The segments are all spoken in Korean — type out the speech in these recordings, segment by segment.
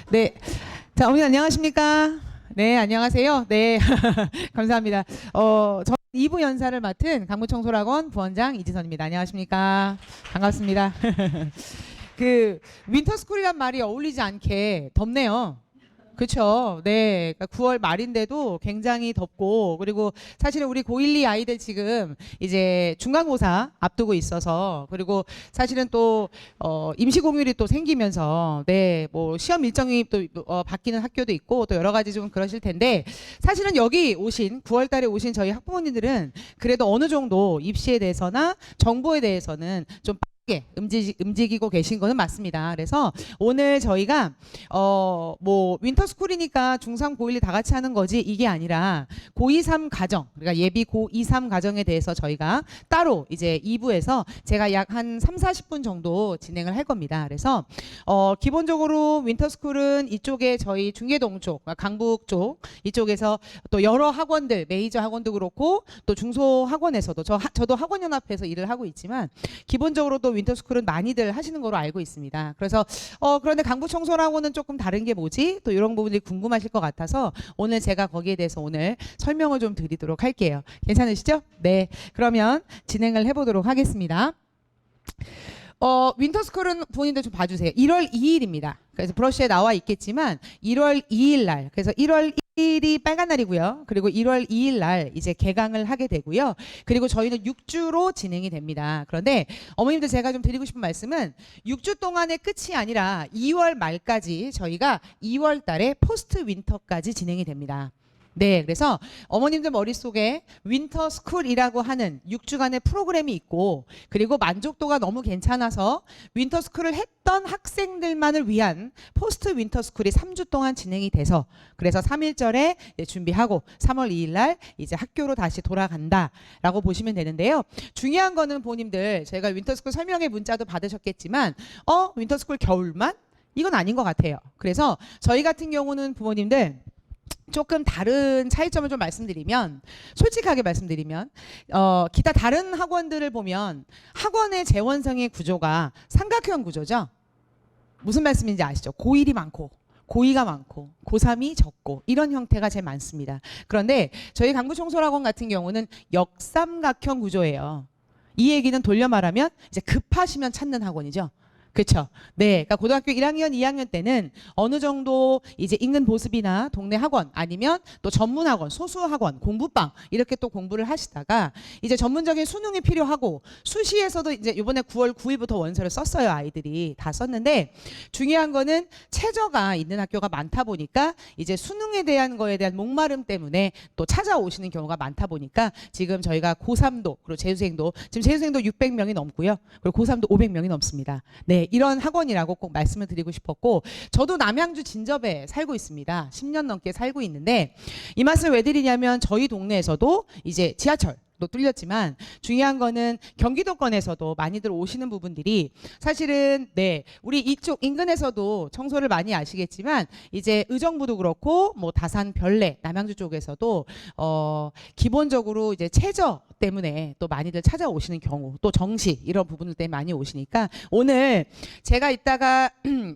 네. 자, 어머니 안녕하십니까? 네, 안녕하세요. 네. 감사합니다. 저는 2부 연사를 맡은 강북청소학원 부원장 이지선입니다. 안녕하십니까? 반갑습니다. 그 윈터스쿨이란 말이 어울리지 않게 덥네요. 그렇죠. 네. 그러니까 9월 말인데도 굉장히 덥고, 그리고 사실은 우리 고1, 2 아이들 지금 이제 중간고사 앞두고 있어서, 그리고 사실은 또 임시 공휴일이 또 생기면서 네, 뭐 시험 일정이 또 바뀌는 학교도 있고 또 여러 가지 좀 그러실 텐데, 사실은 여기 오신 9월 달에 오신 저희 학부모님들은 그래도 어느 정도 입시에 대해서나 정보에 대해서는 좀 움직이고 계신 거는 맞습니다. 그래서 오늘 저희가 뭐 윈터스쿨이니까 중3, 고1, 2 다 같이 하는 거지 이게 아니라 고2, 3 가정, 그러니까 예비 고2, 3 가정에 대해서 저희가 따로 이제 2부에서 제가 약 한 3, 40분 정도 진행을 할 겁니다. 그래서 기본적으로 윈터스쿨은 이쪽에 저희 중계동 쪽, 강북 쪽 이쪽에서 또 여러 학원들, 메이저 학원도 그렇고 또 중소 학원에서도 저도 학원연합회에서 일을 하고 있지만 기본적으로 또 윈터스쿨은 많이들 하시는 거로 알고 있습니다. 그래서 그런데 강북청소학원은 조금 다른 게 뭐지? 또 이런 부분들이 궁금하실 것 같아서 오늘 제가 거기에 대해서 오늘 설명을 좀 드리도록 할게요. 괜찮으시죠? 네. 그러면 진행을 해보도록 하겠습니다. 윈터스쿨은 본인들 좀 봐주세요. 1월 2일입니다. 그래서 브러쉬에 나와 있겠지만 1월 2일 날, 그래서 1월 1일이 빨간 날이고요. 그리고 1월 2일 날 이제 개강을 하게 되고요. 그리고 저희는 6주로 진행이 됩니다. 그런데 어머님들 제가 좀 드리고 싶은 말씀은 6주 동안의 끝이 아니라 2월 말까지 저희가 2월 달에 포스트 윈터까지 진행이 됩니다. 네, 그래서 어머님들 머릿속에 윈터스쿨이라고 하는 6주간의 프로그램이 있고, 그리고 만족도가 너무 괜찮아서 윈터스쿨을 했던 학생들만을 위한 포스트 윈터스쿨이 3주 동안 진행이 돼서, 그래서 3일절에 준비하고 3월 2일 날 이제 학교로 다시 돌아간다라고 보시면 되는데요. 중요한 거는 부모님들, 저희가 윈터스쿨 설명회 문자도 받으셨겠지만 윈터스쿨 겨울만? 이건 아닌 것 같아요. 그래서 저희 같은 경우는 부모님들 조금 다른 차이점을 좀 말씀드리면, 솔직하게 말씀드리면 기타 다른 학원들을 보면 학원의 재원성의 구조가 삼각형 구조죠. 무슨 말씀인지 아시죠? 고1이 많고 고2가 많고 고3이 적고 이런 형태가 제일 많습니다. 그런데 저희 강북청소학원 같은 경우는 역삼각형 구조예요. 이 얘기는 돌려 말하면 이제 급하시면 찾는 학원이죠. 그렇죠. 네, 그러니까 고등학교 1학년, 2학년 때는 어느 정도 이제 인근 보습이나 동네 학원 아니면 또 전문 학원, 소수 학원, 공부방 이렇게 또 공부를 하시다가 이제 전문적인 수능이 필요하고 수시에서도 이제 이번에 9월 9일부터 원서를 썼어요. 아이들이 다 썼는데 중요한 거는 최저가 있는 학교가 많다 보니까 이제 수능에 대한 거에 대한 목마름 때문에 또 찾아오시는 경우가 많다 보니까 지금 저희가 고3도 그리고 재수생도 지금 재수생도 600명이 넘고요. 그리고 고3도 500명이 넘습니다. 네, 이런 학원이라고 꼭 말씀을 드리고 싶었고, 저도 남양주 진접에 살고 있습니다. 10년 넘게 살고 있는데 이 말씀을 왜 드리냐면 저희 동네에서도 이제 지하철도 뚫렸지만 중요한 거는 경기도권에서도 많이들 오시는 부분들이 사실은 네, 우리 이쪽 인근에서도 청소를 많이 아시겠지만 이제 의정부도 그렇고 뭐 다산 별내 남양주 쪽에서도 기본적으로 이제 최저 때문에 또 많이들 찾아오시는 경우, 또 정시 이런 부분들 때문에 많이 오시니까 오늘 제가 이따가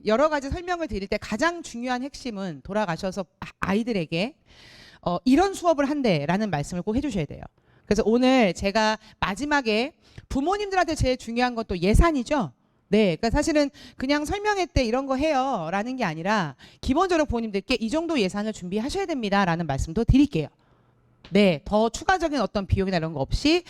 여러 가지 설명을 드릴 때 가장 중요한 핵심은 돌아가셔서 아이들에게 이런 수업을 한대라는 말씀을 꼭 해주셔야 돼요. 그래서 오늘 제가 마지막에 부모님들한테 제일 중요한 건 또 예산이죠. 네, 그러니까 사실은 그냥 설명회 때 이런 거 해요 라는 게 아니라 기본적으로 부모님들께 이 정도 예산을 준비하셔야 됩니다 라는 말씀도 드릴게요. 네, 더 추가적인 어떤 비용이나 이런 거 없이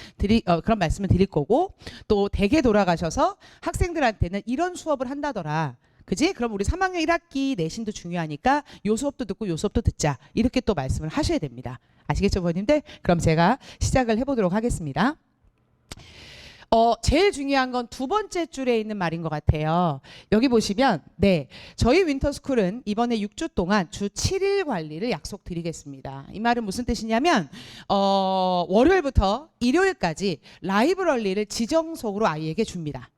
그런 말씀을 드릴 거고, 또 댁에 돌아가셔서 학생들한테는 이런 수업을 한다더라. 그지? 그럼 우리 3학년 1학기 내신도 중요하니까 요 수업도 듣고 요 수업도 듣자. 이렇게 또 말씀을 하셔야 됩니다. 아시겠죠, 부모님들? 그럼 제가 시작을 해보도록 하겠습니다. 제일 중요한 건 두 번째 줄에 있는 말인 것 같아요. 여기 보시면 네, 저희 윈터스쿨은 이번에 6주 동안 주 7일 관리를 약속드리겠습니다. 이 말은 무슨 뜻이냐면 월요일부터 일요일까지 라이브러리를 지정석으로 아이에게 줍니다.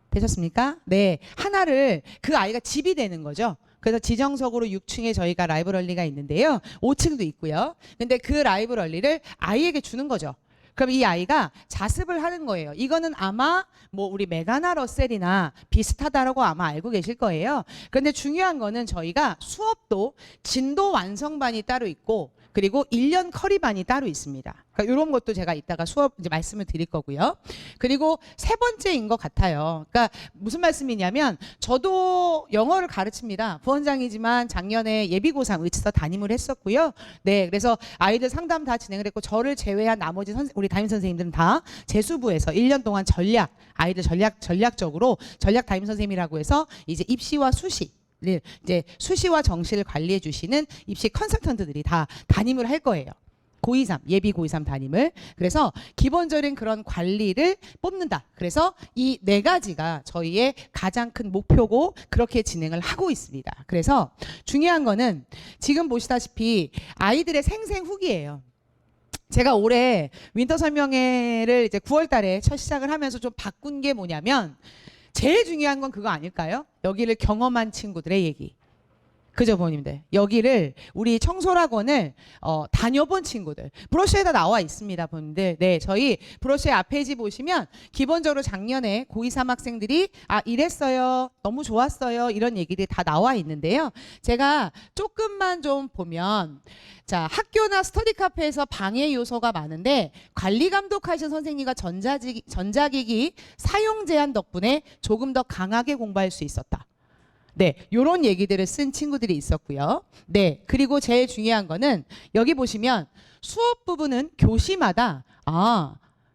되셨습니까? 네, 하나를 그 아이가 집이 되는 거죠. 그래서 지정석으로 6층에 저희가 라이브러리가 있는데요. 5층도 있고요. 근데 그 라이브러리를 아이에게 주는 거죠. 그럼 이 아이가 자습을 하는 거예요. 이거는 아마 뭐 우리 메가나 러셀이나 비슷하다라고 아마 알고 계실 거예요. 그런데 중요한 거는 저희가 수업도 진도 완성반이 따로 있고 그리고 1년 커리반이 따로 있습니다. 그러니까 이런 것도 제가 이따가 수업 이제 말씀을 드릴 거고요. 그리고 세 번째인 것 같아요. 그러니까 무슨 말씀이냐면 저도 영어를 가르칩니다. 부원장이지만 작년에 예비고3 의치서 담임을 했었고요. 네, 그래서 아이들 상담 다 진행을 했고 저를 제외한 나머지 우리 담임 선생님들은 다 재수부에서 1년 동안 아이들 전략적으로 전략 담임 선생님이라고 해서 이제 입시와 수시 이제 수시와 정시를 관리해 주시는 입시 컨설턴트들이 다 담임을 할 거예요. 고2, 3 예비 고2, 3 담임을. 그래서 기본적인 그런 관리를 뽑는다. 그래서 이 네 가지가 저희의 가장 큰 목표고 그렇게 진행을 하고 있습니다. 그래서 중요한 거는 지금 보시다시피 아이들의 생생 후기예요. 제가 올해 윈터 설명회를 이제 9월 달에 첫 시작을 하면서 좀 바꾼 게 뭐냐면 제일 중요한 건 그거 아닐까요? 여기를 경험한 친구들의 얘기. 그죠, 부모님들? 여기를 우리 청소학원을 다녀본 친구들. 브로셔에다 나와 있습니다, 부모님들. 네, 저희 브로셔 앞페이지 보시면 기본적으로 작년에 고2, 3 학생들이 이랬어요, 너무 좋았어요, 이런 얘기들이 다 나와 있는데요. 제가 조금만 좀 보면 자, 학교나 스터디 카페에서 방해 요소가 많은데 관리 감독하신 선생님과 전자기기 사용 제한 덕분에 조금 더 강하게 공부할 수 있었다. 네, 요런 얘기들을 쓴 친구들이 있었고요. 네, 그리고 제일 중요한 거는 여기 보시면 수업 부분은 교시마다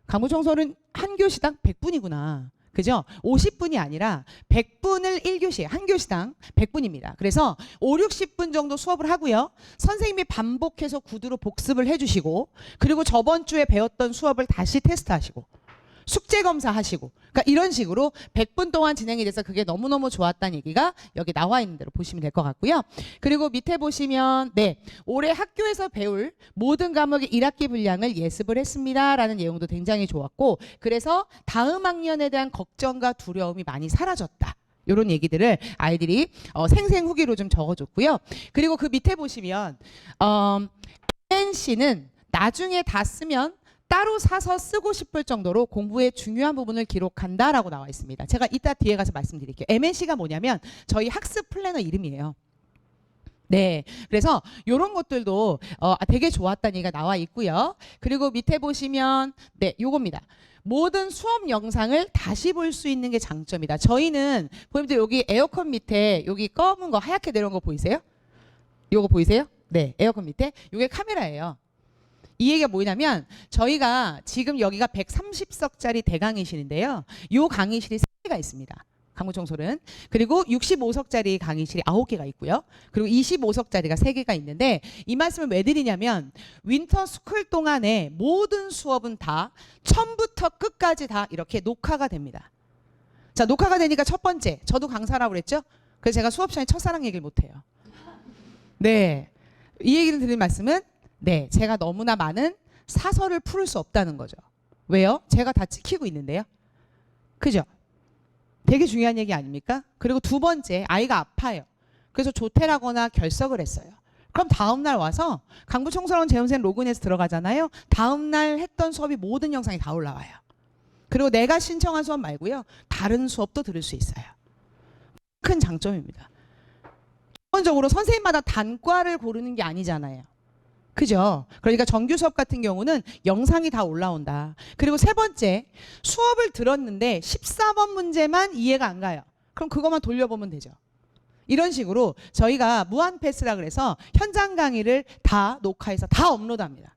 강부청소는 한 교시당 100분이구나. 그죠? 50분이 아니라 100분을 1교시, 한 교시당 100분입니다. 그래서 5, 60분 정도 수업을 하고요. 선생님이 반복해서 구두로 복습을 해주시고 그리고 저번 주에 배웠던 수업을 다시 테스트하시고 숙제 검사하시고 그러니까 이런 식으로 100분 동안 진행이 돼서 그게 너무너무 좋았다는 얘기가 여기 나와 있는 대로 보시면 될 것 같고요. 그리고 밑에 보시면 네, 올해 학교에서 배울 모든 과목의 1학기 분량을 예습을 했습니다 라는 내용도 굉장히 좋았고 그래서 다음 학년에 대한 걱정과 두려움이 많이 사라졌다. 이런 얘기들을 아이들이 생생 후기로 좀 적어줬고요. 그리고 그 밑에 보시면 NC는 나중에 다 쓰면 따로 사서 쓰고 싶을 정도로 공부의 중요한 부분을 기록한다라고 나와 있습니다. 제가 이따 뒤에 가서 말씀드릴게요. MNC가 뭐냐면 저희 학습 플래너 이름이에요. 네, 그래서 이런 것들도 되게 좋았다는 얘기가 나와 있고요. 그리고 밑에 보시면 네, 요겁니다. 모든 수업 영상을 다시 볼 수 있는 게 장점이다. 저희는 보님들 여기 에어컨 밑에 여기 검은 거 하얗게 내려온 거 보이세요? 요거 보이세요? 네, 에어컨 밑에 요게 카메라예요. 이 얘기가 뭐냐면 저희가 지금 여기가 130석짜리 대강의실인데요. 이 강의실이 3개가 있습니다. 강부청소는. 그리고 65석짜리 강의실이 9개가 있고요. 그리고 25석짜리가 3개가 있는데 이 말씀을 왜 드리냐면 윈터 스쿨 동안에 모든 수업은 다 처음부터 끝까지 다 이렇게 녹화가 됩니다. 자, 녹화가 되니까 첫 번째, 저도 강사라고 그랬죠? 그래서 제가 수업 시간에 첫사랑 얘기를 못해요. 네, 이 얘기를 드린 말씀은 네, 제가 너무나 많은 사설을 풀을 수 없다는 거죠. 왜요? 제가 다 찍히고 있는데요. 그죠? 되게 중요한 얘기 아닙니까? 그리고 두 번째, 아이가 아파요. 그래서 조퇴라거나 결석을 했어요. 그럼 다음날 와서 강부청소년 재훈생 로그인해서 들어가잖아요. 다음날 했던 수업이 모든 영상이 다 올라와요. 그리고 내가 신청한 수업 말고요. 다른 수업도 들을 수 있어요. 큰 장점입니다. 기본적으로 선생님마다 단과를 고르는 게 아니잖아요. 그죠? 그러니까 정규 수업 같은 경우는 영상이 다 올라온다. 그리고 세 번째, 수업을 들었는데 14번 문제만 이해가 안 가요. 그럼 그것만 돌려보면 되죠. 이런 식으로 저희가 무한 패스라 그래서 현장 강의를 다 녹화해서 다 업로드합니다.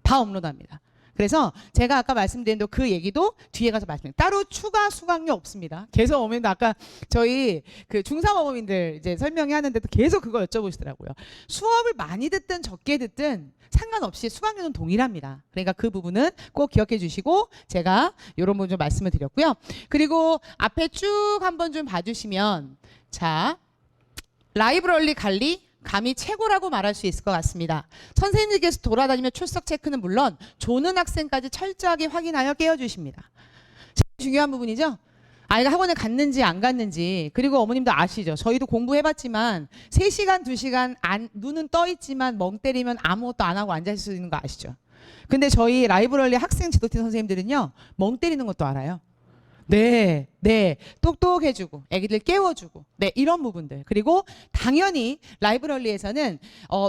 다 업로드합니다. 그래서 제가 아까 말씀드린 그 얘기도 뒤에 가서 말씀드릴게요. 따로 추가 수강료 없습니다. 계속 어머님도 아까 저희 그 중3 어머님들 이제 설명회 하는데도 계속 그거 여쭤보시더라고요. 수업을 많이 듣든 적게 듣든 상관없이 수강료는 동일합니다. 그러니까 그 부분은 꼭 기억해 주시고 제가 이런 부분 좀 말씀을 드렸고요. 그리고 앞에 쭉 한번 좀 봐주시면 자, 라이브러리 관리 감히 최고라고 말할 수 있을 것 같습니다. 선생님들께서 돌아다니며 출석 체크는 물론 조는 학생까지 철저하게 확인하여 깨워주십니다. 중요한 부분이죠. 아이가 학원에 갔는지 안 갔는지. 그리고 어머님도 아시죠. 저희도 공부해봤지만 3시간 2시간 눈은 떠 있지만 멍 때리면 아무것도 안 하고 앉아 있을 수 있는 거 아시죠. 근데 저희 라이브러리 학생 지도팀 선생님들은요, 멍 때리는 것도 알아요. 네, 네, 똑똑해주고, 애기들 깨워주고, 네, 이런 부분들. 그리고 당연히 라이브러리에서는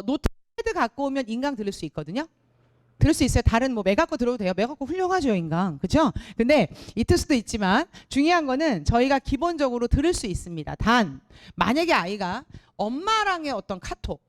노트패드 갖고 오면 인강 들을 수 있거든요. 들을 수 있어요. 다른 뭐 매갖고 들어도 돼요. 매갖고 훌륭하죠, 인강. 그죠? 근데 있을 수도 있지만 중요한 거는 저희가 기본적으로 들을 수 있습니다. 단, 만약에 아이가 엄마랑의 어떤 카톡,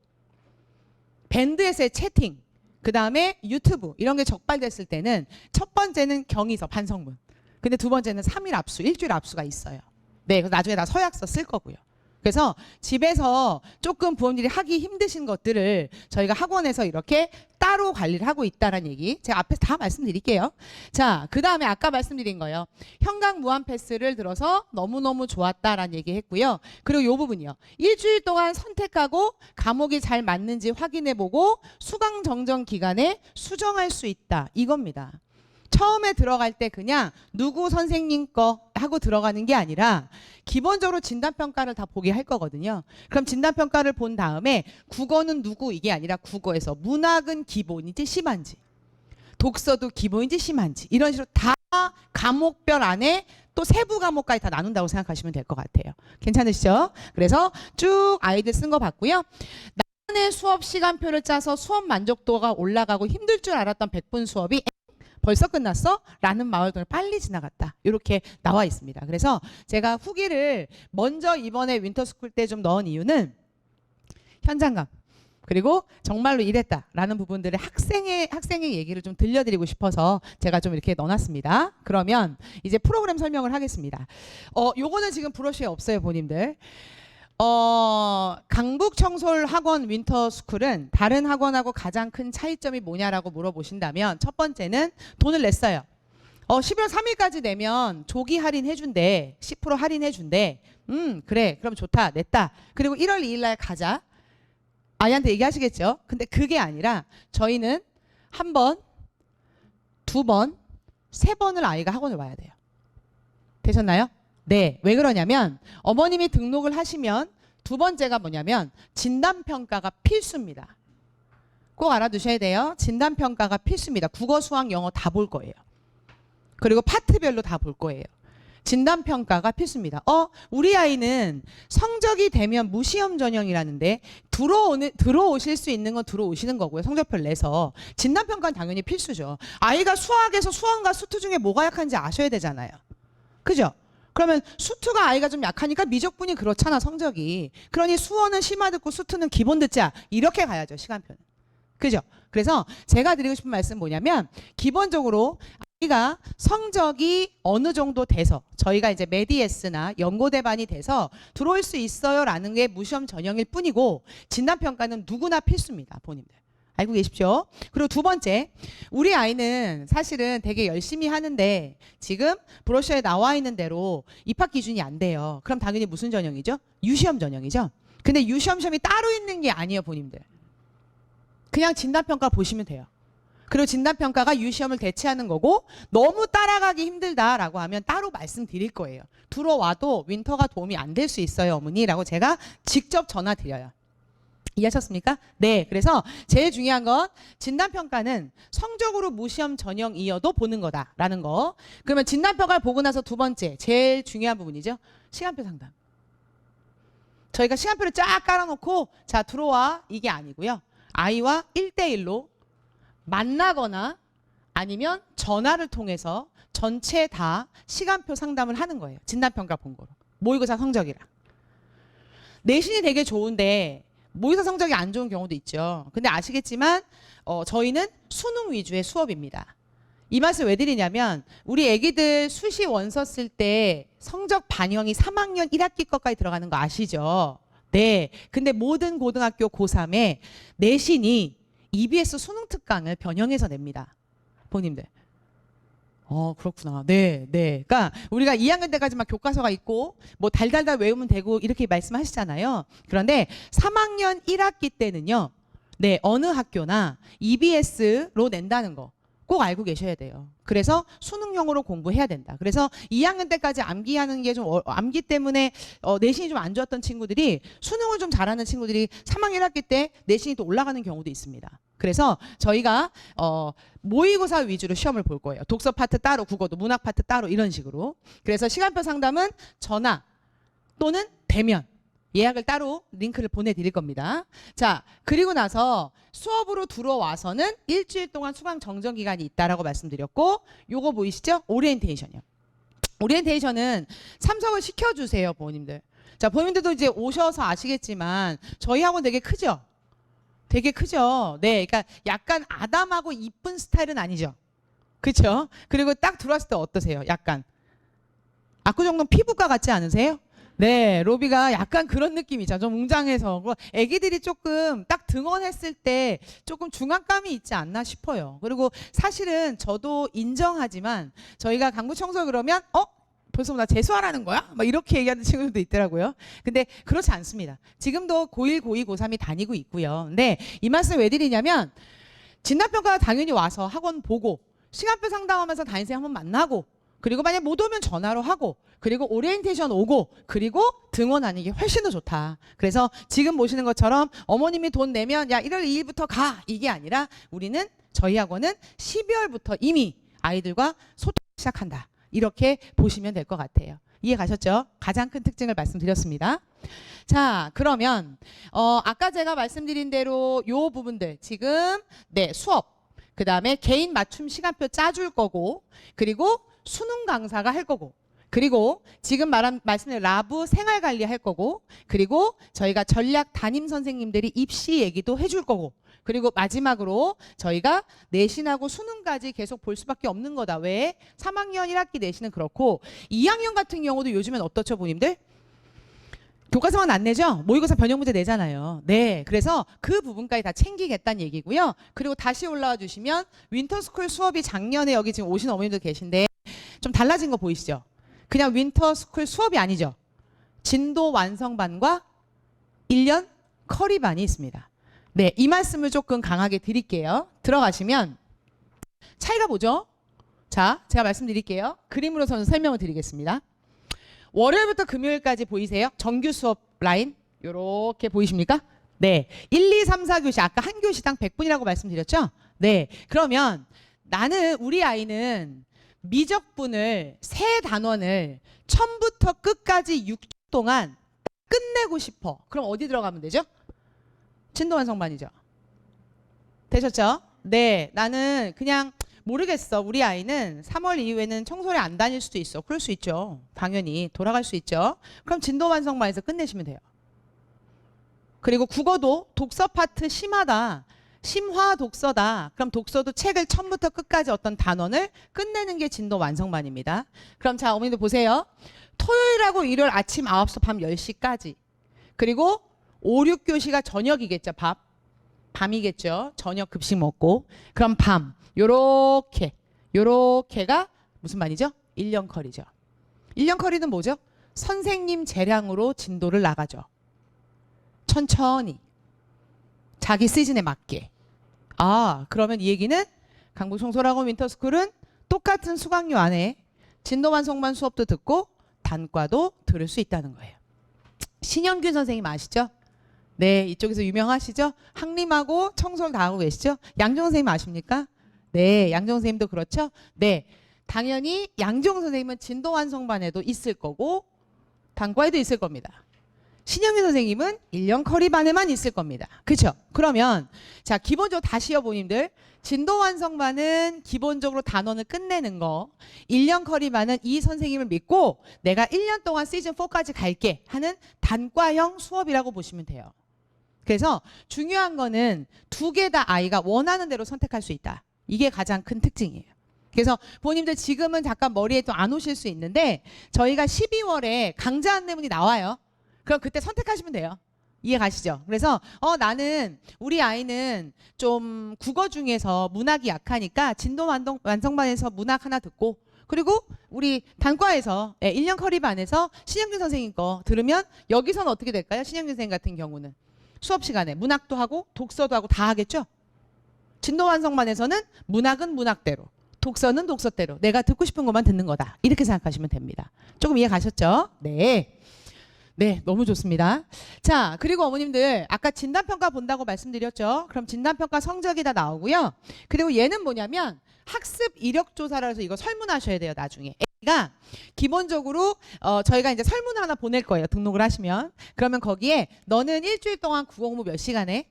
밴드에서의 채팅, 그 다음에 유튜브 이런 게 적발됐을 때는 첫 번째는 경위서 반성문. 근데 두 번째는 3일 압수, 일주일 압수가 있어요. 네, 그래서 나중에 다 서약서 쓸 거고요. 그래서 집에서 조금 부모님들이 하기 힘드신 것들을 저희가 학원에서 이렇게 따로 관리를 하고 있다는 얘기 제가 앞에서 다 말씀드릴게요. 자, 그 다음에 아까 말씀드린 거예요. 현강 무한 패스를 들어서 너무너무 좋았다라는 얘기 했고요. 그리고 이 부분이요. 일주일 동안 선택하고 과목이 잘 맞는지 확인해보고 수강 정정 기간에 수정할 수 있다. 이겁니다. 처음에 들어갈 때 그냥 누구 선생님 거 하고 들어가는 게 아니라 기본적으로 진단평가를 다 보게 할 거거든요. 그럼 진단평가를 본 다음에 국어는 누구 이게 아니라 국어에서 문학은 기본인지 심한지 독서도 기본인지 심한지 이런 식으로 다 과목별 안에 또 세부 과목까지 다 나눈다고 생각하시면 될 것 같아요. 괜찮으시죠? 그래서 쭉 아이들 쓴 거 봤고요. 나만의 수업 시간표를 짜서 수업 만족도가 올라가고 힘들 줄 알았던 100분 수업이 벌써 끝났어? 라는 마을을 빨리 지나갔다. 이렇게 나와 있습니다. 그래서 제가 후기를 먼저 이번에 윈터스쿨 때 좀 넣은 이유는 현장감 그리고 정말로 이랬다라는 부분들을 학생의 얘기를 좀 들려드리고 싶어서 제가 좀 이렇게 넣어놨습니다. 그러면 이제 프로그램 설명을 하겠습니다. 요거는 지금 브로셔에 없어요, 본인들. 강북청솔학원 윈터스쿨은 다른 학원하고 가장 큰 차이점이 뭐냐라고 물어보신다면 첫 번째는 돈을 냈어요. 12월 3일까지 내면 조기 할인해준대. 10% 할인해준대. 그래. 그럼 좋다. 냈다. 그리고 1월 2일 날 가자. 아이한테 얘기하시겠죠? 근데 그게 아니라 저희는 한 번, 두 번, 세 번을 아이가 학원을 와야 돼요. 되셨나요? 네. 왜 그러냐면 어머님이 등록을 하시면 두 번째가 뭐냐면 진단평가가 필수입니다. 꼭 알아두셔야 돼요. 진단평가가 필수입니다. 국어, 수학, 영어 다 볼 거예요. 그리고 파트별로 다 볼 거예요. 진단평가가 필수입니다. 우리 아이는 성적이 되면 무시험 전형이라는데 들어오실 수 있는 건 들어오시는 거고요. 성적표를 내서. 진단평가는 당연히 필수죠. 아이가 수학에서 수학과 수투 중에 뭐가 약한지 아셔야 되잖아요. 그죠? 그러면 수투가 아이가 좀 약하니까 미적분이 그렇잖아, 성적이. 그러니 수어는 심화 듣고 수투는 기본 듣자. 이렇게 가야죠, 시간표는. 그죠? 그래서 제가 드리고 싶은 말씀은 뭐냐면 기본적으로 아이가 성적이 어느 정도 돼서 저희가 이제 메디에스나 연고대반이 돼서 들어올 수 있어요라는 게 무시험 전형일 뿐이고 진단평가는 누구나 필수입니다, 본인들. 알고 계십시오. 그리고 두 번째, 우리 아이는 사실은 되게 열심히 하는데 지금 브로셔에 나와 있는 대로 입학 기준이 안 돼요. 그럼 당연히 무슨 전형이죠? 유시험 전형이죠. 근데 유시험 시험이 따로 있는 게 아니에요, 본인들. 그냥 진단평가 보시면 돼요. 그리고 진단평가가 유시험을 대체하는 거고 너무 따라가기 힘들다라고 하면 따로 말씀드릴 거예요. 들어와도 윈터가 도움이 안 될 수 있어요, 어머니라고 제가 직접 전화 드려요. 이해하셨습니까? 네. 그래서 제일 중요한 건 진단평가는 성적으로 무시험 전형이어도 보는 거다라는 거. 그러면 진단평가를 보고 나서 두 번째 제일 중요한 부분이죠. 시간표 상담. 저희가 시간표를 쫙 깔아놓고 자 들어와 이게 아니고요. 아이와 1대1로 만나거나 아니면 전화를 통해서 전체 다 시간표 상담을 하는 거예요. 진단평가 본 거로. 모의고사 성적이랑. 내신이 되게 좋은데 모의고사 성적이 안 좋은 경우도 있죠. 근데 아시겠지만 저희는 수능 위주의 수업입니다. 이 말씀 왜 드리냐면 우리 애기들 수시 원서 쓸 때 성적 반영이 3학년 1학기 것까지 들어가는 거 아시죠? 네. 근데 모든 고등학교 고3에 내신이 EBS 수능 특강을 변형해서 냅니다. 본인들. 그렇구나. 네, 네. 그러니까 우리가 2학년 때까지만 교과서가 있고 뭐 달달달 외우면 되고 이렇게 말씀하시잖아요. 그런데 3학년 1학기 때는요. 네, 어느 학교나 EBS로 낸다는 거 꼭 알고 계셔야 돼요. 그래서 수능형으로 공부해야 된다. 그래서 2학년 때까지 암기하는 게 좀 암기 때문에 내신이 좀 안 좋았던 친구들이 수능을 좀 잘하는 친구들이 3학년 1학기 때 내신이 또 올라가는 경우도 있습니다. 그래서 저희가 모의고사 위주로 시험을 볼 거예요. 독서 파트 따로, 국어도 문학 파트 따로 이런 식으로. 그래서 시간표 상담은 전화 또는 대면 예약을 따로 링크를 보내드릴 겁니다. 자, 그리고 나서 수업으로 들어와서는 일주일 동안 수강 정정 기간이 있다라고 말씀드렸고, 요거 보이시죠? 오리엔테이션이요. 오리엔테이션은 참석을 시켜주세요, 부모님들. 자, 부모님들도 이제 오셔서 아시겠지만 저희 학원 되게 크죠? 되게 크죠? 네, 그러니까 약간 아담하고 이쁜 스타일은 아니죠? 그렇죠? 그리고 딱 들어왔을 때 어떠세요? 약간 압구정동 피부과 같지 않으세요? 네, 로비가 약간 그런 느낌이죠. 좀 웅장해서. 애기들이 조금 딱 등원했을 때 조금 중압감이 있지 않나 싶어요. 그리고 사실은 저도 인정하지만 저희가 강부청소 그러면 벌써 나 재수하라는 거야? 막 이렇게 얘기하는 친구들도 있더라고요. 근데 그렇지 않습니다. 지금도 고1, 고2, 고3이 다니고 있고요. 근데 이 말씀 왜 드리냐면 진단평가 당연히 와서 학원 보고 시간표 상담하면서 담임선생님 한번 만나고 그리고 만약 못 오면 전화로 하고 그리고 오리엔테이션 오고 그리고 등원하는 게 훨씬 더 좋다. 그래서 지금 보시는 것처럼 어머님이 돈 내면 야 1월 2일부터 가 이게 아니라 우리는 저희 학원은 12월부터 이미 아이들과 소통 시작한다. 이렇게 보시면 될 것 같아요. 이해 가셨죠? 가장 큰 특징을 말씀드렸습니다. 자, 그러면 아까 제가 말씀드린 대로 요 부분들 지금 네 수업 그 다음에 개인 맞춤 시간표 짜줄 거고 그리고 수능 강사가 할 거고 그리고 지금 말씀드린 라브 생활관리 할 거고 그리고 저희가 전략 담임 선생님들이 입시 얘기도 해줄 거고 그리고 마지막으로 저희가 내신하고 수능까지 계속 볼 수밖에 없는 거다. 왜? 3학년 1학기 내신은 그렇고 2학년 같은 경우도 요즘엔 어떻죠, 부모님들? 교과서만 안 내죠? 모의고사 변형 문제 내잖아요. 네, 그래서 그 부분까지 다 챙기겠다는 얘기고요. 그리고 다시 올라와 주시면 윈터스쿨 수업이 작년에 여기 지금 오신 어머님들 계신데 좀 달라진 거 보이시죠? 그냥 윈터스쿨 수업이 아니죠. 진도 완성반과 1년 커리반이 있습니다. 네, 이 말씀을 조금 강하게 드릴게요. 들어가시면 차이가 뭐죠? 자, 제가 말씀드릴게요. 그림으로서는 설명을 드리겠습니다. 월요일부터 금요일까지 보이세요? 정규 수업 라인 요렇게 보이십니까? 네, 1, 2, 3, 4교시 아까 한 교시당 100분이라고 말씀드렸죠? 네, 그러면 우리 아이는 미적분을 세 단원을 처음부터 끝까지 6주 동안 끝내고 싶어. 그럼 어디 들어가면 되죠? 진도 완성반이죠. 되셨죠? 네, 나는 그냥 모르겠어. 우리 아이는 3월 이후에는 청소를 안 다닐 수도 있어. 그럴 수 있죠. 당연히 돌아갈 수 있죠. 그럼 진도 완성반에서 끝내시면 돼요. 그리고 국어도 독서 파트 심하다. 심화 독서다. 그럼 독서도 책을 처음부터 끝까지 어떤 단원을 끝내는 게 진도 완성반입니다. 그럼 자, 어머니들 보세요. 토요일하고 일요일 아침 9시 밤 10시까지. 그리고 5, 6교시가 저녁이겠죠. 밤이겠죠. 저녁 급식 먹고. 그럼 밤. 요렇게가 무슨 반이죠? 1년 커리죠. 1년 커리는 뭐죠? 선생님 재량으로 진도를 나가죠. 천천히. 자기 시즌에 맞게. 아, 그러면 이 얘기는 강북청소학원 윈터스쿨은 똑같은 수강료 안에 진도 완성반 수업도 듣고 단과도 들을 수 있다는 거예요. 신영균 선생님 아시죠? 네, 이쪽에서 유명하시죠? 항림하고 청소를 다 하고 계시죠? 양정 선생님 아십니까? 네, 양정 선생님도 그렇죠? 네, 당연히 양정 선생님은 진도 완성반에도 있을 거고 단과에도 있을 겁니다. 신영민 선생님은 1년 커리반에만 있을 겁니다. 그렇죠? 그러면 자, 기본적으로 다시요, 부모님들. 진도 완성반은 기본적으로 단원을 끝내는 거. 1년 커리반은 이 선생님을 믿고 내가 1년 동안 시즌 4까지 갈게 하는 단과형 수업이라고 보시면 돼요. 그래서 중요한 거는 두 개 다 아이가 원하는 대로 선택할 수 있다. 이게 가장 큰 특징이에요. 그래서 부모님들 지금은 잠깐 머리에 또 안 오실 수 있는데 저희가 12월에 강좌 안내문이 나와요. 그럼 그때 선택하시면 돼요. 이해 가시죠? 그래서 나는 우리 아이는 좀 국어 중에서 문학이 약하니까 진도 완성반에서 문학 하나 듣고 그리고 우리 단과에서 1년 커리반에서 신영균 선생님 거 들으면 여기서는 어떻게 될까요? 신영균 선생님 같은 경우는 수업 시간에 문학도 하고 독서도 하고 다 하겠죠? 진도 완성반에서는 문학은 문학대로, 독서는 독서대로 내가 듣고 싶은 것만 듣는 거다. 이렇게 생각하시면 됩니다. 조금 이해 가셨죠? 네. 네, 너무 좋습니다. 자, 그리고 어머님들 아까 진단평가 본다고 말씀드렸죠? 그럼 진단평가 성적이 다 나오고요. 그리고 얘는 뭐냐면 학습 이력 조사라 해서 이거 설문하셔야 돼요, 나중에. A가 기본적으로 저희가 이제 설문 하나 보낼 거예요, 등록을 하시면. 그러면 거기에 너는 일주일 동안 국어 공부 몇 시간 해?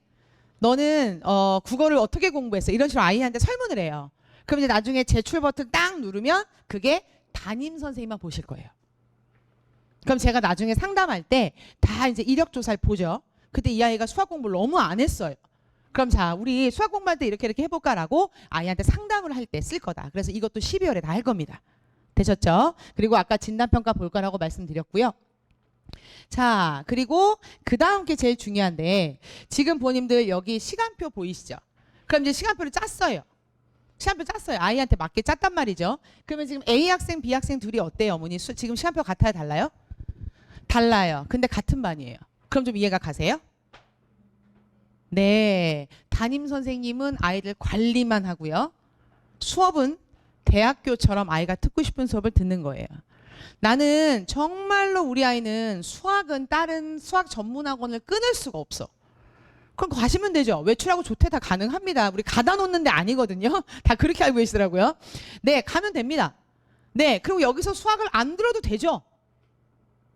너는 국어를 어떻게 공부했어? 이런 식으로 아이한테 설문을 해요. 그럼 이제 나중에 제출 버튼 딱 누르면 그게 담임 선생님만 보실 거예요. 그럼 제가 나중에 상담할 때 다 이제 이력 조사를 보죠. 그때 이 아이가 수학 공부를 너무 안 했어요. 그럼 자, 우리 수학 공부할 때 이렇게 해볼까라고 아이한테 상담을 할 때 쓸 거다. 그래서 이것도 12월에 다 할 겁니다. 되셨죠? 그리고 아까 진단평가 볼 거라고 말씀드렸고요. 자, 그리고 그 다음 게 제일 중요한데 지금 본인들 여기 시간표 보이시죠? 그럼 이제 시간표를 짰어요. 시간표 짰어요. 아이한테 맞게 짰단 말이죠. 그러면 지금 A 학생, B 학생 둘이 어때요, 어머니? 지금 시간표 같아요, 달라요? 달라요. 근데 같은 반이에요. 그럼 좀 이해가 가세요? 네. 담임 선생님은 아이들 관리만 하고요. 수업은 대학교처럼 아이가 듣고 싶은 수업을 듣는 거예요. 나는 정말로 우리 아이는 수학은 다른 수학 전문학원을 끊을 수가 없어. 그럼 가시면 되죠. 외출하고 조퇴 다 가능합니다. 우리 가다 놓는 데 아니거든요. 다 그렇게 알고 계시더라고요. 네, 가면 됩니다. 네, 그리고 여기서 수학을 안 들어도 되죠.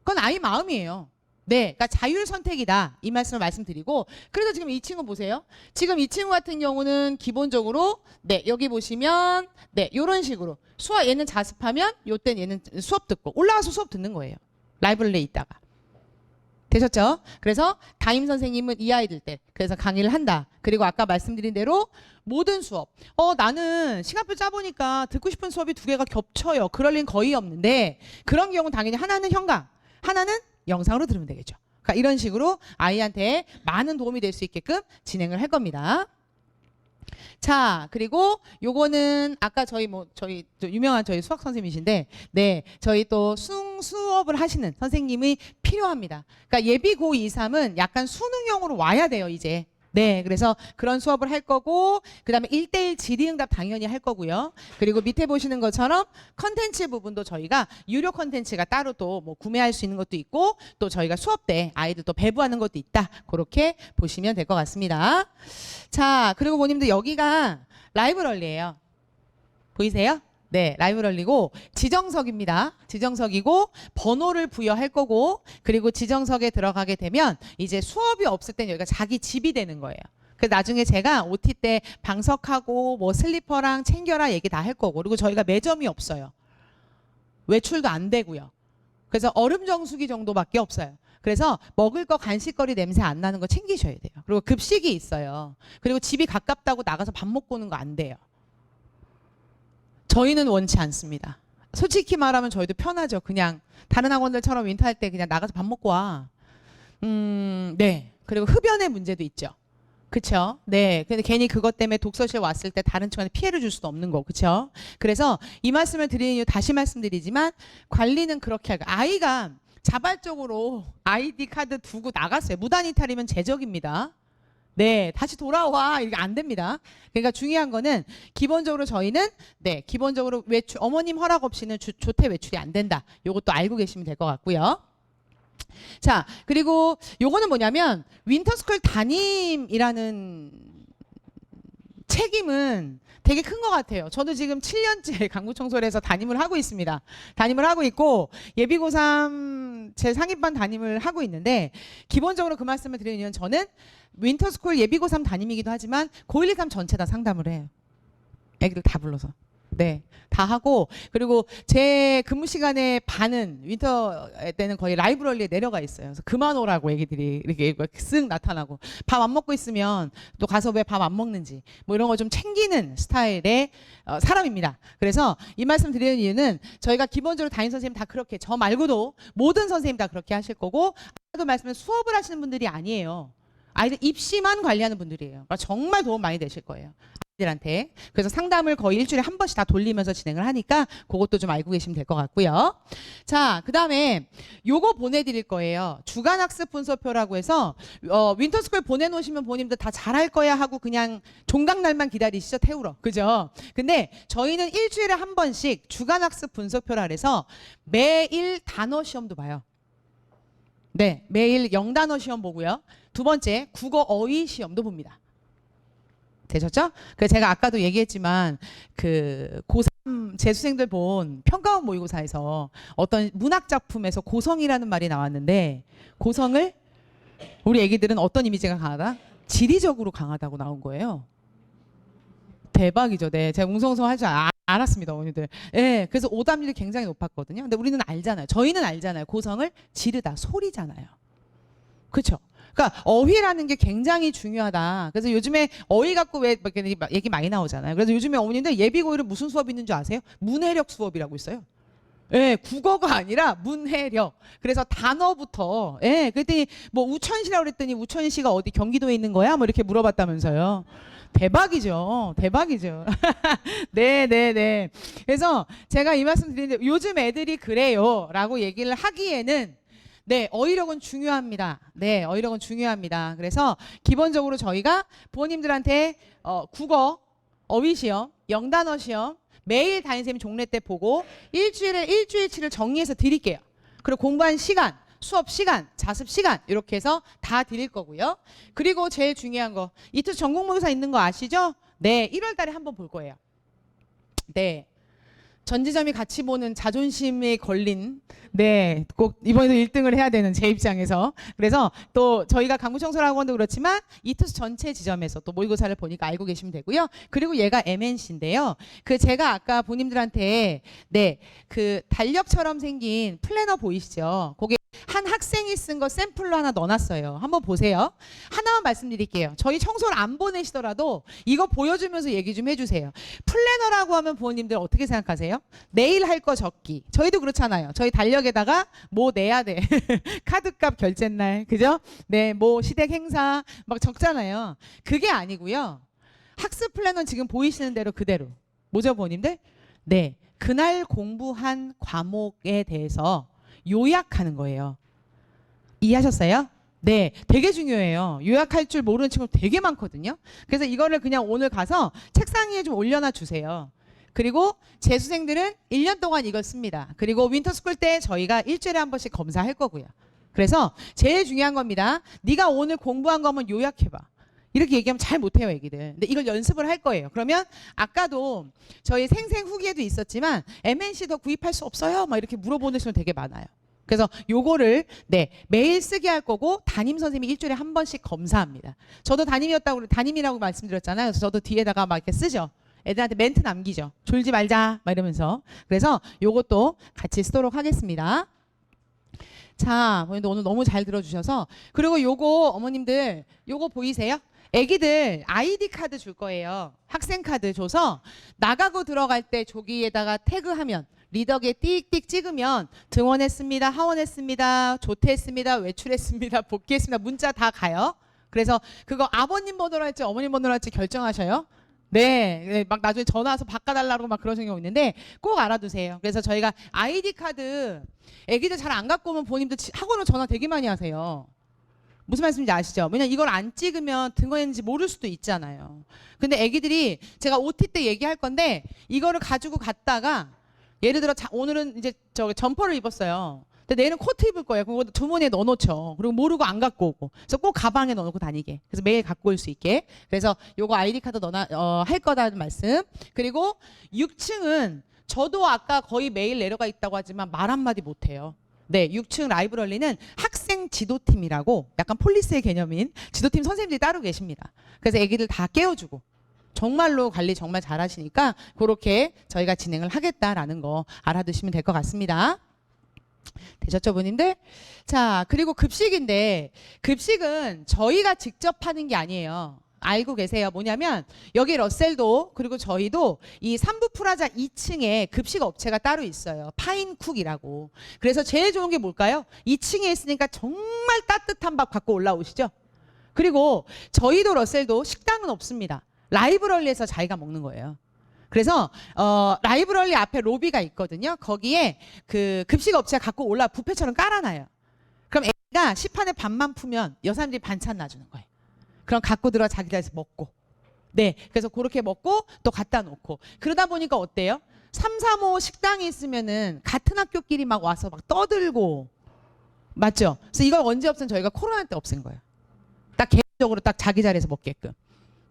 그건 아이 마음이에요. 네, 그러니까 자율 선택이다. 이 말씀을 말씀드리고, 그래서 지금 이 친구 보세요. 지금 이 친구 같은 경우는 기본적으로 네, 여기 보시면 네, 이런 식으로 수학 얘는 자습하면 요땐 얘는 수업 듣고 올라가서 수업 듣는 거예요. 라이브러리에 있다가. 되셨죠? 그래서 담임 선생님은 이 아이들 때 그래서 강의를 한다. 그리고 아까 말씀드린 대로 모든 수업. 나는 시간표 짜보니까 듣고 싶은 수업이 두 개가 겹쳐요. 그럴 리는 거의 없는데 그런 경우는 당연히 하나는 현강, 하나는 영상으로 들으면 되겠죠. 그러니까 이런 식으로 아이한테 많은 도움이 될 수 있게끔 진행을 할 겁니다. 자, 그리고 요거는 아까 저희 유명한 저희 수학 선생님이신데, 네, 저희 또 수업을 하시는 선생님이 필요합니다. 그러니까 예비 고 2, 3은 약간 수능형으로 와야 돼요, 이제. 네, 그래서 그런 수업을 할 거고, 그 다음에 1대1 질의응답 당연히 할 거고요. 그리고 밑에 보시는 것처럼 컨텐츠 부분도 저희가 유료 컨텐츠가 따로 또 뭐 구매할 수 있는 것도 있고, 또 저희가 수업 때 아이들 또 배부하는 것도 있다. 그렇게 보시면 될 것 같습니다. 자, 그리고 모님들 여기가 라이브러리예요. 보이세요? 네, 라이브러리고 지정석입니다. 지정석이고 번호를 부여할 거고, 그리고 지정석에 들어가게 되면 이제 수업이 없을 땐 여기가 자기 집이 되는 거예요. 그래서 나중에 제가 OT 때 방석하고 뭐 슬리퍼랑 챙겨라 얘기 다 할 거고, 그리고 저희가 매점이 없어요. 외출도 안 되고요. 그래서 얼음 정수기 정도밖에 없어요. 그래서 먹을 거 간식거리 냄새 안 나는 거 챙기셔야 돼요. 그리고 급식이 있어요. 그리고 집이 가깝다고 나가서 밥 먹고 오는 거 안 돼요. 저희는 원치 않습니다. 솔직히 말하면 저희도 편하죠. 그냥 다른 학원들처럼 윈터할 때 그냥 나가서 밥 먹고 와. 네. 그리고 흡연의 문제도 있죠. 그쵸? 네. 근데 괜히 그것 때문에 독서실 왔을 때 다른 친구한테 피해를 줄 수도 없는 거고. 그쵸? 그래서 이 말씀을 드리는 이유 다시 말씀드리지만 관리는 그렇게 할까. 아이가 자발적으로 아이디 카드 두고 나갔어요. 무단 이탈이면 제적입니다. 네, 다시 돌아와. 이게 안 됩니다. 그러니까 중요한 거는 기본적으로 저희는 네, 기본적으로 외출, 어머님 허락 없이는 조퇴 외출이 안 된다. 요것도 알고 계시면 될 것 같고요. 자, 그리고 요거는 뭐냐면 윈터스쿨 담임이라는 책임은 되게 큰 것 같아요. 저도 지금 7년째 강구청소를 해서 담임을 하고 있습니다. 담임을 하고 있고 예비고3 제 상위반 담임을 하고 있는데 기본적으로 그 말씀을 드리는 이유는 저는 윈터스쿨 예비고3 담임이기도 하지만 고1, 2, 3 전체 다 상담을 해요. 애기들 다 불러서. 네, 다 하고 그리고 제 근무 시간에 반은 윈터 때는 거의 라이브러리에 내려가 있어요. 그래서 그만 오라고 애기들이 이렇게 쓱 나타나고 밥 안 먹고 있으면 또 가서 왜 밥 안 먹는지 뭐 이런 거 좀 챙기는 스타일의 사람입니다. 그래서 이 말씀 드리는 이유는 저희가 기본적으로 담임 선생님 다 그렇게 저 말고도 모든 선생님 다 그렇게 하실 거고 아까도 말씀은 수업을 하시는 분들이 아니에요. 아이들 입시만 관리하는 분들이에요. 그러니까 정말 도움 많이 되실 거예요. 들한테. 그래서 상담을 거의 일주일에 한 번씩 다 돌리면서 진행을 하니까 그것도 좀 알고 계시면 될 것 같고요. 자, 그 다음에 요거 보내드릴 거예요. 주간학습 분석표라고 해서 윈터스쿨 보내놓으시면 본인들 다 잘할 거야 하고 그냥 종강날만 기다리시죠. 태우러. 그죠? 근데 저희는 일주일에 한 번씩 주간학습 분석표라 그래서 매일 단어 시험도 봐요. 네, 매일 영단어 시험 보고요. 두 번째 국어 어휘 시험도 봅니다. 되셨죠? 그래서 제가 아까도 얘기했지만 그 고3 재수생들 본 평가원 모의고사에서 어떤 문학 작품에서 고성이라는 말이 나왔는데 고성을 우리 애기들은 어떤 이미지가 강하다? 지리적으로 강하다고 나온 거예요. 대박이죠. 네, 제가 웅성웅성 할 줄 알았습니다, 어머니들. 네, 그래서 오답률이 굉장히 높았거든요. 근데 우리는 알잖아요. 저희는 알잖아요. 고성을 지르다 소리잖아요. 그렇죠? 그러니까 어휘라는 게 굉장히 중요하다. 그래서 요즘에 어휘 갖고 왜 얘기 많이 나오잖아요. 그래서 요즘에 어머님들 예비고일은 무슨 수업이 있는 줄 아세요? 문해력 수업이라고 있어요. 예, 국어가 아니라 문해력. 그래서 단어부터, 예, 그랬더니 뭐 우천시라고 그랬더니 우천시가 어디 경기도에 있는 거야? 뭐 이렇게 물어봤다면서요. 대박이죠. 대박이죠. 네. 그래서 제가 이 말씀 드리는데 요즘 애들이 그래요. 라고 얘기를 하기에는 네, 어휘력은 중요합니다. 네, 어휘력은 중요합니다. 그래서 기본적으로 저희가 부모님들한테 국어, 어휘 시험, 영단어 시험 매일 담임선생님 종례 때 보고 일주일에 일주일치를 정리해서 드릴게요. 그리고 공부한 시간, 수업 시간, 자습 시간 이렇게 해서 다 드릴 거고요. 그리고 제일 중요한 거 이투 전공모의고사 있는 거 아시죠? 네, 1월 달에 한번 볼 거예요. 네. 전지점이 같이 보는 자존심에 걸린 네, 꼭 이번에도 1등을 해야 되는 제 입장에서 그래서 또 저희가 강구청소학원도 그렇지만 이투스 전체 지점에서 또 모의고사를 보니까 알고 계시면 되고요. 그리고 얘가 MNC인데요. 그 제가 아까 본인들한테 네, 그 달력처럼 생긴 플래너 보이시죠? 거기 한 학생이 쓴 거 샘플로 하나 넣어놨어요. 한번 보세요. 하나만 말씀드릴게요. 저희 청소를 안 보내시더라도 이거 보여주면서 얘기 좀 해주세요. 플래너라고 하면 부모님들 어떻게 생각하세요? 내일 할 거 적기. 저희도 그렇잖아요. 저희 달력에다가 뭐 내야 돼. 카드값 결제날, 그죠? 네, 뭐 시댁 행사 막 적잖아요. 그게 아니고요. 학습 플래너는 지금 보이시는 대로 그대로. 뭐죠, 부모님들? 네, 그날 공부한 과목에 대해서 요약하는 거예요. 이해하셨어요? 네, 되게 중요해요. 요약할 줄 모르는 친구 되게 많거든요. 그래서 이거를 그냥 오늘 가서 책상 위에 좀 올려놔 주세요. 그리고 재수생들은 1년 동안 이걸 씁니다. 그리고 윈터스쿨 때 저희가 일주일에 한 번씩 검사할 거고요. 그래서 제일 중요한 겁니다. 네가 오늘 공부한 거 한번 요약해봐. 이렇게 얘기하면 잘 못해요, 애기들. 근데 이걸 연습을 할 거예요. 그러면 아까도 저희 생생 후기에도 있었지만 MNC 더 구입할 수 없어요? 막 이렇게 물어보는 친구 되게 많아요. 그래서 요거를 네, 매일 쓰게 할 거고 담임 선생님이 일주일에 한 번씩 검사합니다. 저도 담임이라고 말씀드렸잖아요. 그래서 저도 뒤에다가 막 이렇게 쓰죠. 애들한테 멘트 남기죠. 졸지 말자 막 이러면서. 그래서 요것도 같이 쓰도록 하겠습니다. 자, 오늘 너무 잘 들어주셔서 그리고 요거 어머님들 요거 보이세요? 애기들 아이디 카드 줄 거예요. 학생 카드 줘서 나가고 들어갈 때 조기에다가 태그하면 리더기에 띡띡 찍으면 등원했습니다, 하원했습니다, 조퇴했습니다, 외출했습니다, 복귀했습니다 문자 다 가요. 그래서 그거 아버님 번호로 할지 어머님 번호로 할지 결정하셔요. 네, 막 나중에 전화 와서 바꿔달라고 막 그러시는 경우 있는데 꼭 알아두세요. 그래서 저희가 아이디 카드 애기들 잘 안 갖고 오면 본인도 학원으로 전화 되게 많이 하세요. 무슨 말씀인지 아시죠? 왜냐면 이걸 안 찍으면 등원했는지 모를 수도 있잖아요. 근데 애기들이 제가 OT 때 얘기할 건데 이거를 가지고 갔다가 예를 들어 오늘은 이제 저 점퍼를 입었어요. 근데 내일은 코트 입을 거예요. 그거 주머니에 넣어놓죠. 그리고 모르고 안 갖고 오고. 그래서 꼭 가방에 넣어놓고 다니게. 그래서 매일 갖고 올 수 있게. 그래서 요거 아이디 카드 할 거다는 말씀. 그리고 6층은 저도 아까 거의 매일 내려가 있다고 하지만 말 한마디 못해요. 네, 6층 라이브러리는 학생 지도팀이라고 약간 폴리스의 개념인 지도팀 선생님들이 따로 계십니다. 그래서 애기들 다 깨워주고 정말로 관리 정말 잘하시니까 그렇게 저희가 진행을 하겠다라는 거 알아두시면 될 것 같습니다. 되셨죠, 부모님들? 자, 그리고 급식인데 급식은 저희가 직접 하는 게 아니에요. 알고 계세요. 뭐냐면 여기 러셀도 그리고 저희도 이 삼부 프라자 2층에 급식 업체가 따로 있어요. 파인쿡이라고. 그래서 제일 좋은 게 뭘까요? 2층에 있으니까 정말 따뜻한 밥 갖고 올라오시죠. 그리고 저희도 러셀도 식당은 없습니다. 라이브러리에서 자기가 먹는 거예요. 그래서 라이브러리 앞에 로비가 있거든요. 거기에 그 급식 업체가 갖고 올라 뷔페처럼 깔아놔요. 그럼 애가 시판에 반만 푸면 여사람들이 반찬 놔주는 거예요. 그럼 갖고 들어가 자기들에서 먹고. 네, 그래서 그렇게 먹고 또 갖다 놓고. 그러다 보니까 어때요? 3, 3, 5 식당이 있으면은 같은 학교끼리 막 와서 막 떠들고. 맞죠? 그래서 이걸 언제 없앤 저희가 코로나 때 없앤 거예요. 딱 개인적으로 딱 자기 자리에서 먹게끔.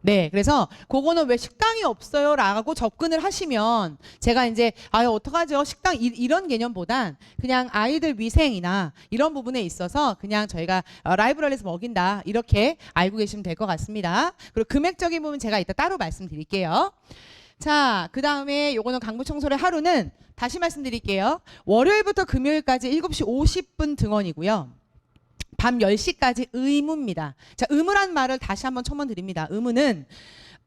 네, 그래서 그거는 왜 식당이 없어요? 라고 접근을 하시면 제가 이제 어떡하죠? 식당 이런 개념보단 그냥 아이들 위생이나 이런 부분에 있어서 그냥 저희가 라이브러리에서 먹인다 이렇게 알고 계시면 될 것 같습니다. 그리고 금액적인 부분 제가 이따 따로 말씀드릴게요. 자, 그 다음에 요거는 강부청소를 하루는 다시 말씀드릴게요. 월요일부터 금요일까지 7시 50분 등원이고요. 밤 10시까지 의무입니다. 자, 의무란 말을 다시 한번 첨언드립니다. 의무는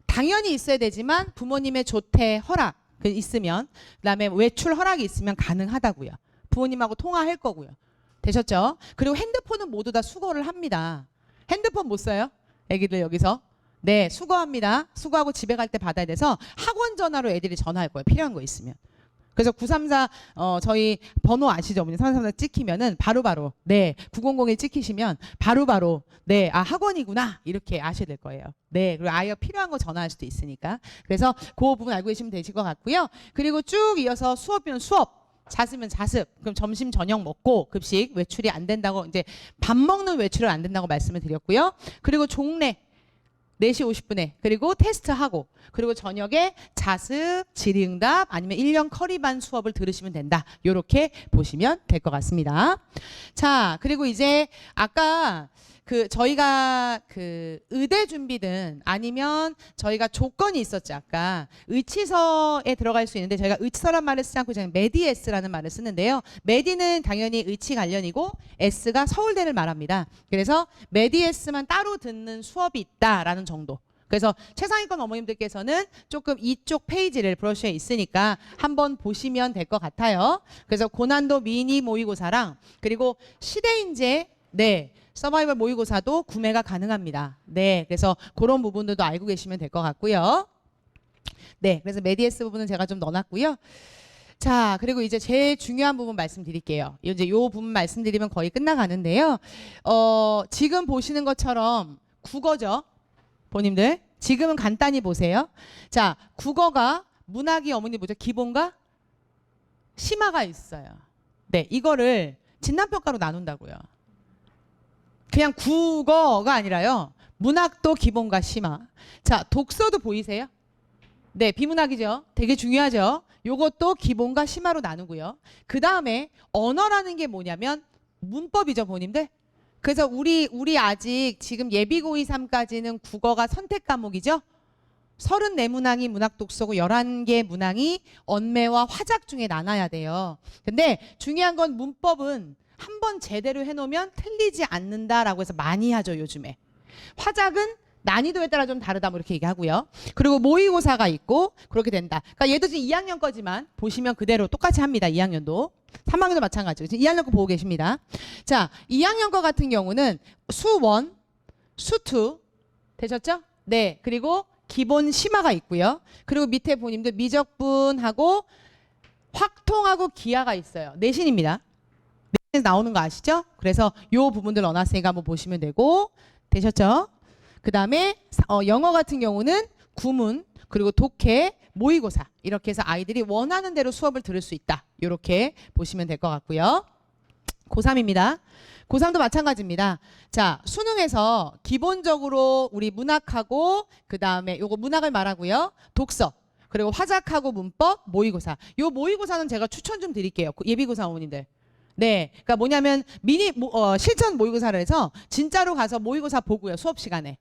당연히 있어야 되지만 부모님의 조퇴 허락 있으면, 그다음에 외출 허락이 있으면 가능하다고요. 부모님하고 통화할 거고요. 되셨죠? 그리고 핸드폰은 모두 다 수거를 합니다. 핸드폰 못 써요? 애기들 여기서? 네, 수거합니다. 수거하고 집에 갈 때 받아야 돼서 학원 전화로 애들이 전화할 거예요. 필요한 거 있으면. 그래서 934 저희 번호 아시죠? 어머니 334 찍히면은 바로바로 네 9001 찍히시면 바로바로 네 학원이구나 이렇게 아셔야 될 거예요. 네, 그리고 아이가 필요한 거 전화할 수도 있으니까. 그래서 그 부분 알고 계시면 되실 것 같고요. 그리고 쭉 이어서 수업이면 수업, 자습은 자습. 그럼 점심 저녁 먹고 급식 외출이 안 된다고, 이제 밥 먹는 외출은 안 된다고 말씀을 드렸고요. 그리고 종례 4시 50분에 그리고 테스트하고, 그리고 저녁에 자습, 질의응답 아니면 1년 커리반 수업을 들으시면 된다. 이렇게 보시면 될 것 같습니다. 자, 그리고 이제 아까 저희가 의대 준비든 아니면 저희가 조건이 있었죠. 아까 의치서에 들어갈 수 있는데 저희가 의치서란 말을 쓰지 않고 그냥 메디에스라는 말을 쓰는데요. 메디는 당연히 의치 관련이고 S가 서울대를 말합니다. 그래서 메디에스만 따로 듣는 수업이 있다라는 정도. 그래서 최상위권 어머님들께서는 조금 이쪽 페이지를 브로셔에 있으니까 한번 보시면 될 것 같아요. 그래서 고난도 미니 모의고사랑 그리고 시대인재 네 서바이벌 모의고사도 구매가 가능합니다. 네, 그래서 그런 부분들도 알고 계시면 될 것 같고요. 네, 그래서 메디에스 부분은 제가 좀 넣어놨고요. 자, 그리고 이제 제일 중요한 부분 말씀드릴게요. 이제 요 부분 말씀드리면 거의 끝나가는데요. 지금 보시는 것처럼 국어죠. 본인들 지금은 간단히 보세요. 자, 국어가 문학이 어머니 뭐죠? 기본과 심화가 있어요. 네, 이거를 진단평가로 나눈다고요. 그냥 국어가 아니라요. 문학도 기본과 심화. 자, 독서도 보이세요? 네, 비문학이죠. 되게 중요하죠. 요것도 기본과 심화로 나누고요. 그 다음에 언어라는 게 뭐냐면 문법이죠, 본인들. 그래서 우리 아직 지금 예비고이 3까지는 국어가 선택 과목이죠. 34문항이 문학 독서고 11개 문항이 언매와 화작 중에 나눠야 돼요. 근데 중요한 건 문법은 한번 제대로 해놓으면 틀리지 않는다라고 해서 많이 하죠, 요즘에. 화작은 난이도에 따라 좀 다르다 뭐 이렇게 얘기하고요. 그리고 모의고사가 있고 그렇게 된다. 그러니까 얘도 지금 2학년 거지만 보시면 그대로 똑같이 합니다. 2학년도. 3학년도 마찬가지고 지금 2학년 거 보고 계십니다. 자, 2학년 거 같은 경우는 수1, 수2 되셨죠? 네. 그리고 기본 심화가 있고요. 그리고 밑에 본인들 미적분하고 확통하고 기하가 있어요. 내신입니다. 내신에서 나오는 거 아시죠? 그래서 요 부분들 넣어놨으니까 한번 보시면 되고 되셨죠? 그 다음에 영어 같은 경우는 구문 그리고 독해 모의고사 이렇게 해서 아이들이 원하는 대로 수업을 들을 수 있다. 이렇게 보시면 될 것 같고요. 고3입니다. 고3도 마찬가지입니다. 자, 수능에서 기본적으로 우리 문학하고 그 다음에 요거 문학을 말하고요. 독서 그리고 화작하고 문법 모의고사. 요 모의고사는 제가 추천 좀 드릴게요. 예비고사 어머님들. 네, 그러니까 뭐냐면 실전 모의고사를 해서 진짜로 가서 모의고사 보고요. 수업 시간에.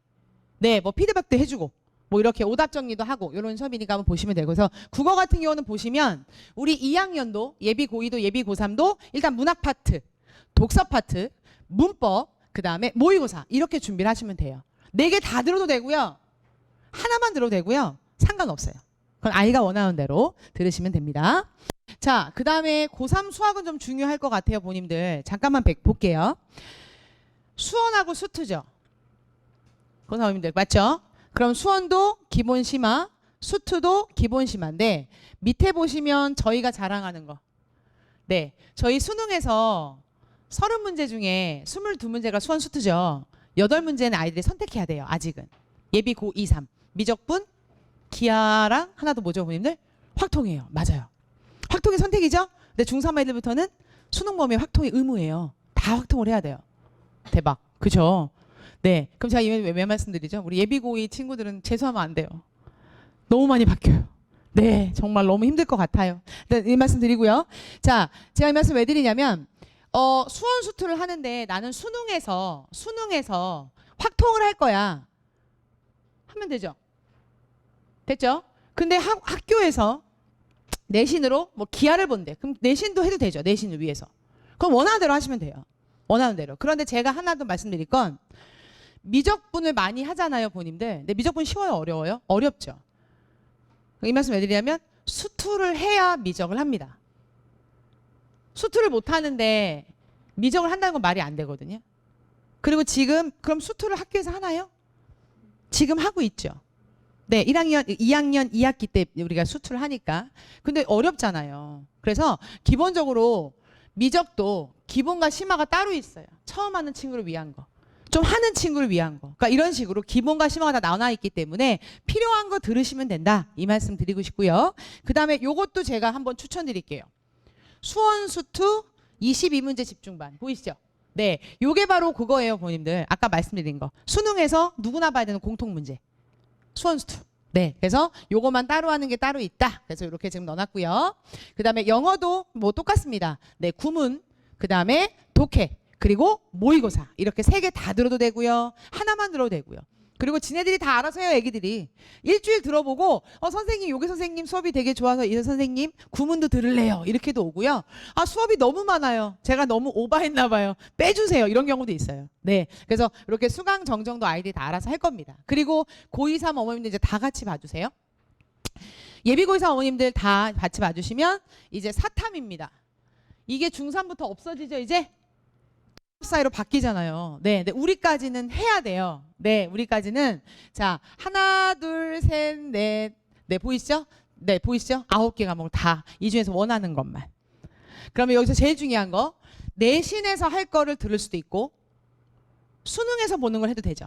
네, 뭐 피드백도 해주고 뭐 이렇게 오답 정리도 하고 이런 수업이니까 한번 보시면 되고. 그래서 국어 같은 경우는 보시면 우리 2학년도 예비 고2도 예비 고3도 일단 문학 파트, 독서 파트, 문법, 그 다음에 모의고사 이렇게 준비를 하시면 돼요. 4개 다 들어도 되고요. 하나만 들어도 되고요. 상관없어요. 그건 아이가 원하는 대로 들으시면 됩니다. 자, 그 다음에 고3 수학은 좀 중요할 것 같아요, 본인들. 잠깐만 볼게요. 수원하고 수투죠. 고3님들 맞죠? 그럼 수원도 기본 심화, 수투도 기본 심화인데 밑에 보시면 저희가 자랑하는 거. 네, 저희 수능에서 30문제 중에 22문제가 수원 수투죠. 8문제는 아이들이 선택해야 돼요. 아직은. 예비 고 2, 3. 미적분, 기하랑 하나 더 뭐죠, 부모님들? 확통이에요. 맞아요. 확통이 선택이죠? 근데 중3 아이들부터는 수능 범위 확통이 의무예요. 다 확통을 해야 돼요. 대박. 그죠? 네. 그럼 제가 왜 말씀드리죠? 우리 예비 고2 친구들은 재수하면 안 돼요. 너무 많이 바뀌어요. 네. 정말 너무 힘들 것 같아요. 네, 이 말씀 드리고요. 자, 제가 이 말씀 왜 드리냐면 수원 수투를 하는데 나는 수능에서 확통을 할 거야. 하면 되죠. 됐죠? 근데 학교에서 내신으로 뭐 기하를 본대. 그럼 내신도 해도 되죠. 내신을 위해서. 그럼 원하는 대로 하시면 돼요. 원하는 대로. 그런데 제가 하나 더 말씀드릴 건 미적분을 많이 하잖아요, 본인들. 근데 미적분 쉬워요, 어려워요? 어렵죠. 이 말씀 왜 드리냐면 수투를 해야 미적을 합니다. 수투를 못 하는데 미적을 한다는 건 말이 안 되거든요. 그리고 지금 그럼 수투를 학교에서 하나요? 지금 하고 있죠. 네, 2학년 2학기 때 우리가 수투를 하니까. 근데 어렵잖아요. 그래서 기본적으로 미적도 기본과 심화가 따로 있어요. 처음 하는 친구를 위한 거. 좀 하는 친구를 위한 거. 그러니까 이런 식으로 기본과 심화가 다 나눠 있기 때문에 필요한 거 들으시면 된다. 이 말씀 드리고 싶고요. 그 다음에 요것도 제가 한번 추천드릴게요. 수원 수투 22문제 집중반. 보이시죠? 네, 요게 바로 그거예요, 부모님들. 아까 말씀드린 거. 수능에서 누구나 봐야 되는 공통문제. 수원 수투. 네, 그래서 요거만 따로 하는 게 따로 있다. 그래서 이렇게 지금 넣어놨고요. 그 다음에 영어도 뭐 똑같습니다. 네, 구문, 그 다음에 독해, 그리고 모의고사. 이렇게 3개 다 들어도 되고요. 하나만 들어도 되고요. 그리고 지네들이 다 알아서 해요, 애기들이. 일주일 들어보고 선생님, 요게 선생님 수업이 되게 좋아서 이 선생님 구문도 들을래요. 이렇게도 오고요. 아, 수업이 너무 많아요. 제가 너무 오버했나 봐요. 빼주세요. 이런 경우도 있어요. 네, 그래서 이렇게 수강 정정도 아이들이 다 알아서 할 겁니다. 그리고 고2, 3 어머님들 이제 다 같이 봐주세요. 예비 고2, 3 어머님들 다 같이 봐주시면 이제 사탐입니다. 이게 중3부터 없어지죠, 이제? 사이로 바뀌잖아요. 네, 네, 우리까지는 해야 돼요. 네, 우리까지는. 자, 하나, 둘, 셋, 넷. 네, 보이시죠? 네, 보이시죠? 9개 과목 다. 이 중에서 원하는 것만. 그러면 여기서 제일 중요한 거. 내신에서 할 거를 들을 수도 있고, 수능에서 보는 걸 해도 되죠.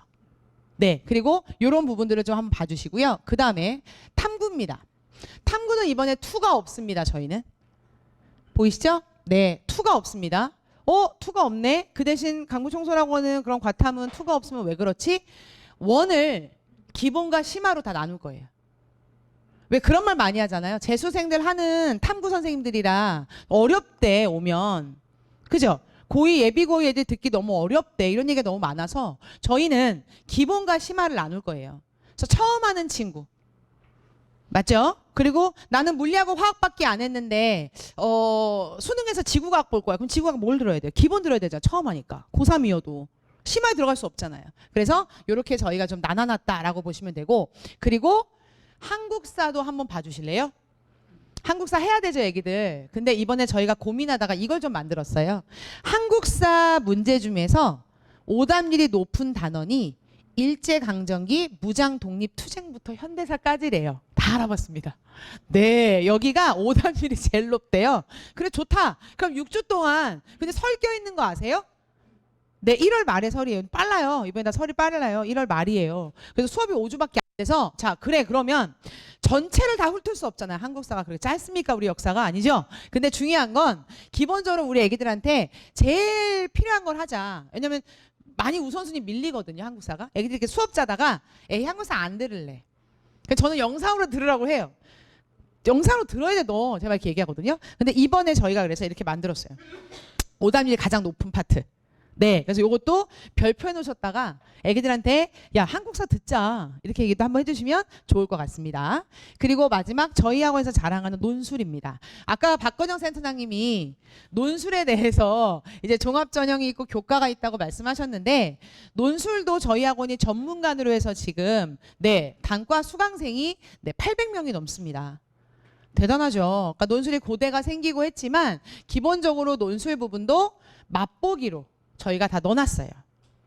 네, 그리고 이런 부분들을 좀 한번 봐주시고요. 그 다음에 탐구입니다. 탐구는 이번에 투가 없습니다, 저희는. 보이시죠? 네, 투가 없습니다. 투가 없네. 그 대신 강부청소라고는 그런 과탐은 투가 없으면 왜 그렇지? 원을 기본과 심화로 다 나눌 거예요. 왜 그런 말 많이 하잖아요. 재수생들 하는 탐구 선생님들이라 어렵대 오면. 그죠? 고2 예비 고2 애들 듣기 너무 어렵대. 이런 얘기가 너무 많아서 저희는 기본과 심화를 나눌 거예요. 그래서 처음 하는 친구. 맞죠? 그리고 나는 물리하고 화학밖에 안 했는데 수능에서 지구과학 볼 거야. 그럼 지구과학 뭘 들어야 돼요? 기본 들어야 되죠. 처음 하니까. 고3이어도. 심화에 들어갈 수 없잖아요. 그래서 이렇게 저희가 좀 나눠놨다라고 보시면 되고, 그리고 한국사도 한번 봐주실래요? 한국사 해야 되죠, 애기들. 근데 이번에 저희가 고민하다가 이걸 좀 만들었어요. 한국사 문제 중에서 오답률이 높은 단원이 일제강점기 무장독립투쟁부터 현대사까지래요. 다 알아봤습니다. 네, 여기가 오답률이 제일 높대요. 그래, 좋다. 그럼 6주 동안. 근데 설 껴있는 거 아세요? 네, 1월 말에 설이에요. 빨라요. 이번에 다 설이 빨라요. 1월 말이에요. 그래서 수업이 5주밖에 안 돼서, 자, 그래, 그러면 전체를 다 훑을 수 없잖아요. 한국사가 그렇게 짧습니까? 우리 역사가 아니죠. 근데 중요한 건 기본적으로 우리 애기들한테 제일 필요한 걸 하자. 왜냐면 많이 우선순위 밀리거든요, 한국사가. 애기들 이렇게 수업 자다가 에이, 한국사 안 들을래. 그래서 저는 영상으로 들으라고 해요. 영상으로 들어야 돼, 너. 제가 이렇게 얘기하거든요. 근데 이번에 저희가 그래서 이렇게 만들었어요. 오답률이 가장 높은 파트. 네, 그래서 이것도 별표 해놓으셨다가 애기들한테 야, 한국사 듣자 이렇게 얘기도 한번 해주시면 좋을 것 같습니다. 그리고 마지막 저희 학원에서 자랑하는 논술입니다. 아까 박건영 센터장님이 논술에 대해서 이제 종합전형이 있고 교과가 있다고 말씀하셨는데, 논술도 저희 학원이 전문관으로 해서 지금 네, 단과 수강생이 네, 800명이 넘습니다. 대단하죠. 그러니까 논술이 고대가 생기고 했지만 기본적으로 논술 부분도 맛보기로 저희가 다 넣어놨어요.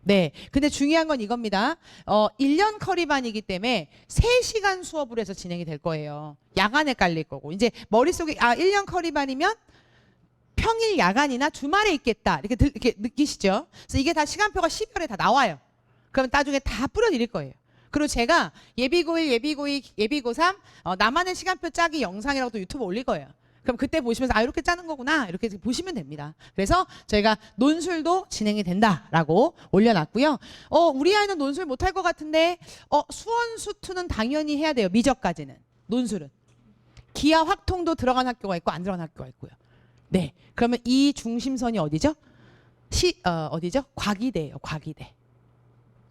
네. 근데 중요한 건 이겁니다. 1년 커리반이기 때문에 3시간 수업으로 해서 진행이 될 거예요. 야간에 깔릴 거고. 이제 머릿속에 1년 커리반이면 평일 야간이나 주말에 있겠다. 이렇게 느끼시죠? 그래서 이게 다 시간표가 12월에 다 나와요. 그러면 나중에 다 뿌려드릴 거예요. 그리고 제가 예비고1, 예비고2, 예비고3 나만의 시간표 짜기 영상이라고 또 유튜브 올릴 거예요. 그럼 그때 보시면서 이렇게 짜는 거구나 이렇게 보시면 됩니다. 그래서 저희가 논술도 진행이 된다라고 올려놨고요. 우리 아이는 논술 못할 것 같은데 수원 수투는 당연히 해야 돼요. 미적까지는. 논술은. 기하 확통도 들어간 학교가 있고 안 들어간 학교가 있고요. 네. 그러면 이 중심선이 어디죠? 어디죠? 과기대예요. 과기대.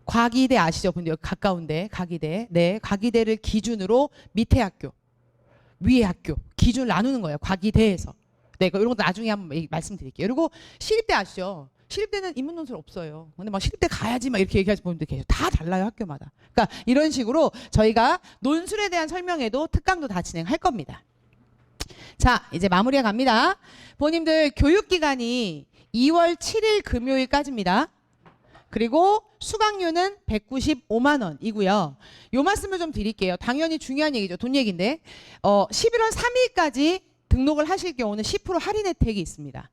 과기대 아시죠? 근데 여기 가까운데 과기대. 네. 과기대를 기준으로 밑에 학교, 위에 학교 기준을 나누는 거예요. 과기대에서. 네. 이런 것도 나중에 한번 말씀드릴게요. 그리고 시립대 아시죠? 시립대는 인문논술 없어요. 근데 막 시립대 가야지 막 이렇게 얘기하시는 분들 계세요. 다 달라요. 학교마다. 그러니까 이런 식으로 저희가 논술에 대한 설명회도 특강도 다 진행할 겁니다. 자, 이제 마무리해 갑니다. 본인들 교육기간이 2월 7일 금요일까지입니다. 그리고 수강료는 195만 원이고요. 요 말씀을 좀 드릴게요. 당연히 중요한 얘기죠. 돈 얘기인데 11월 3일까지 등록을 하실 경우는 10% 할인 혜택이 있습니다.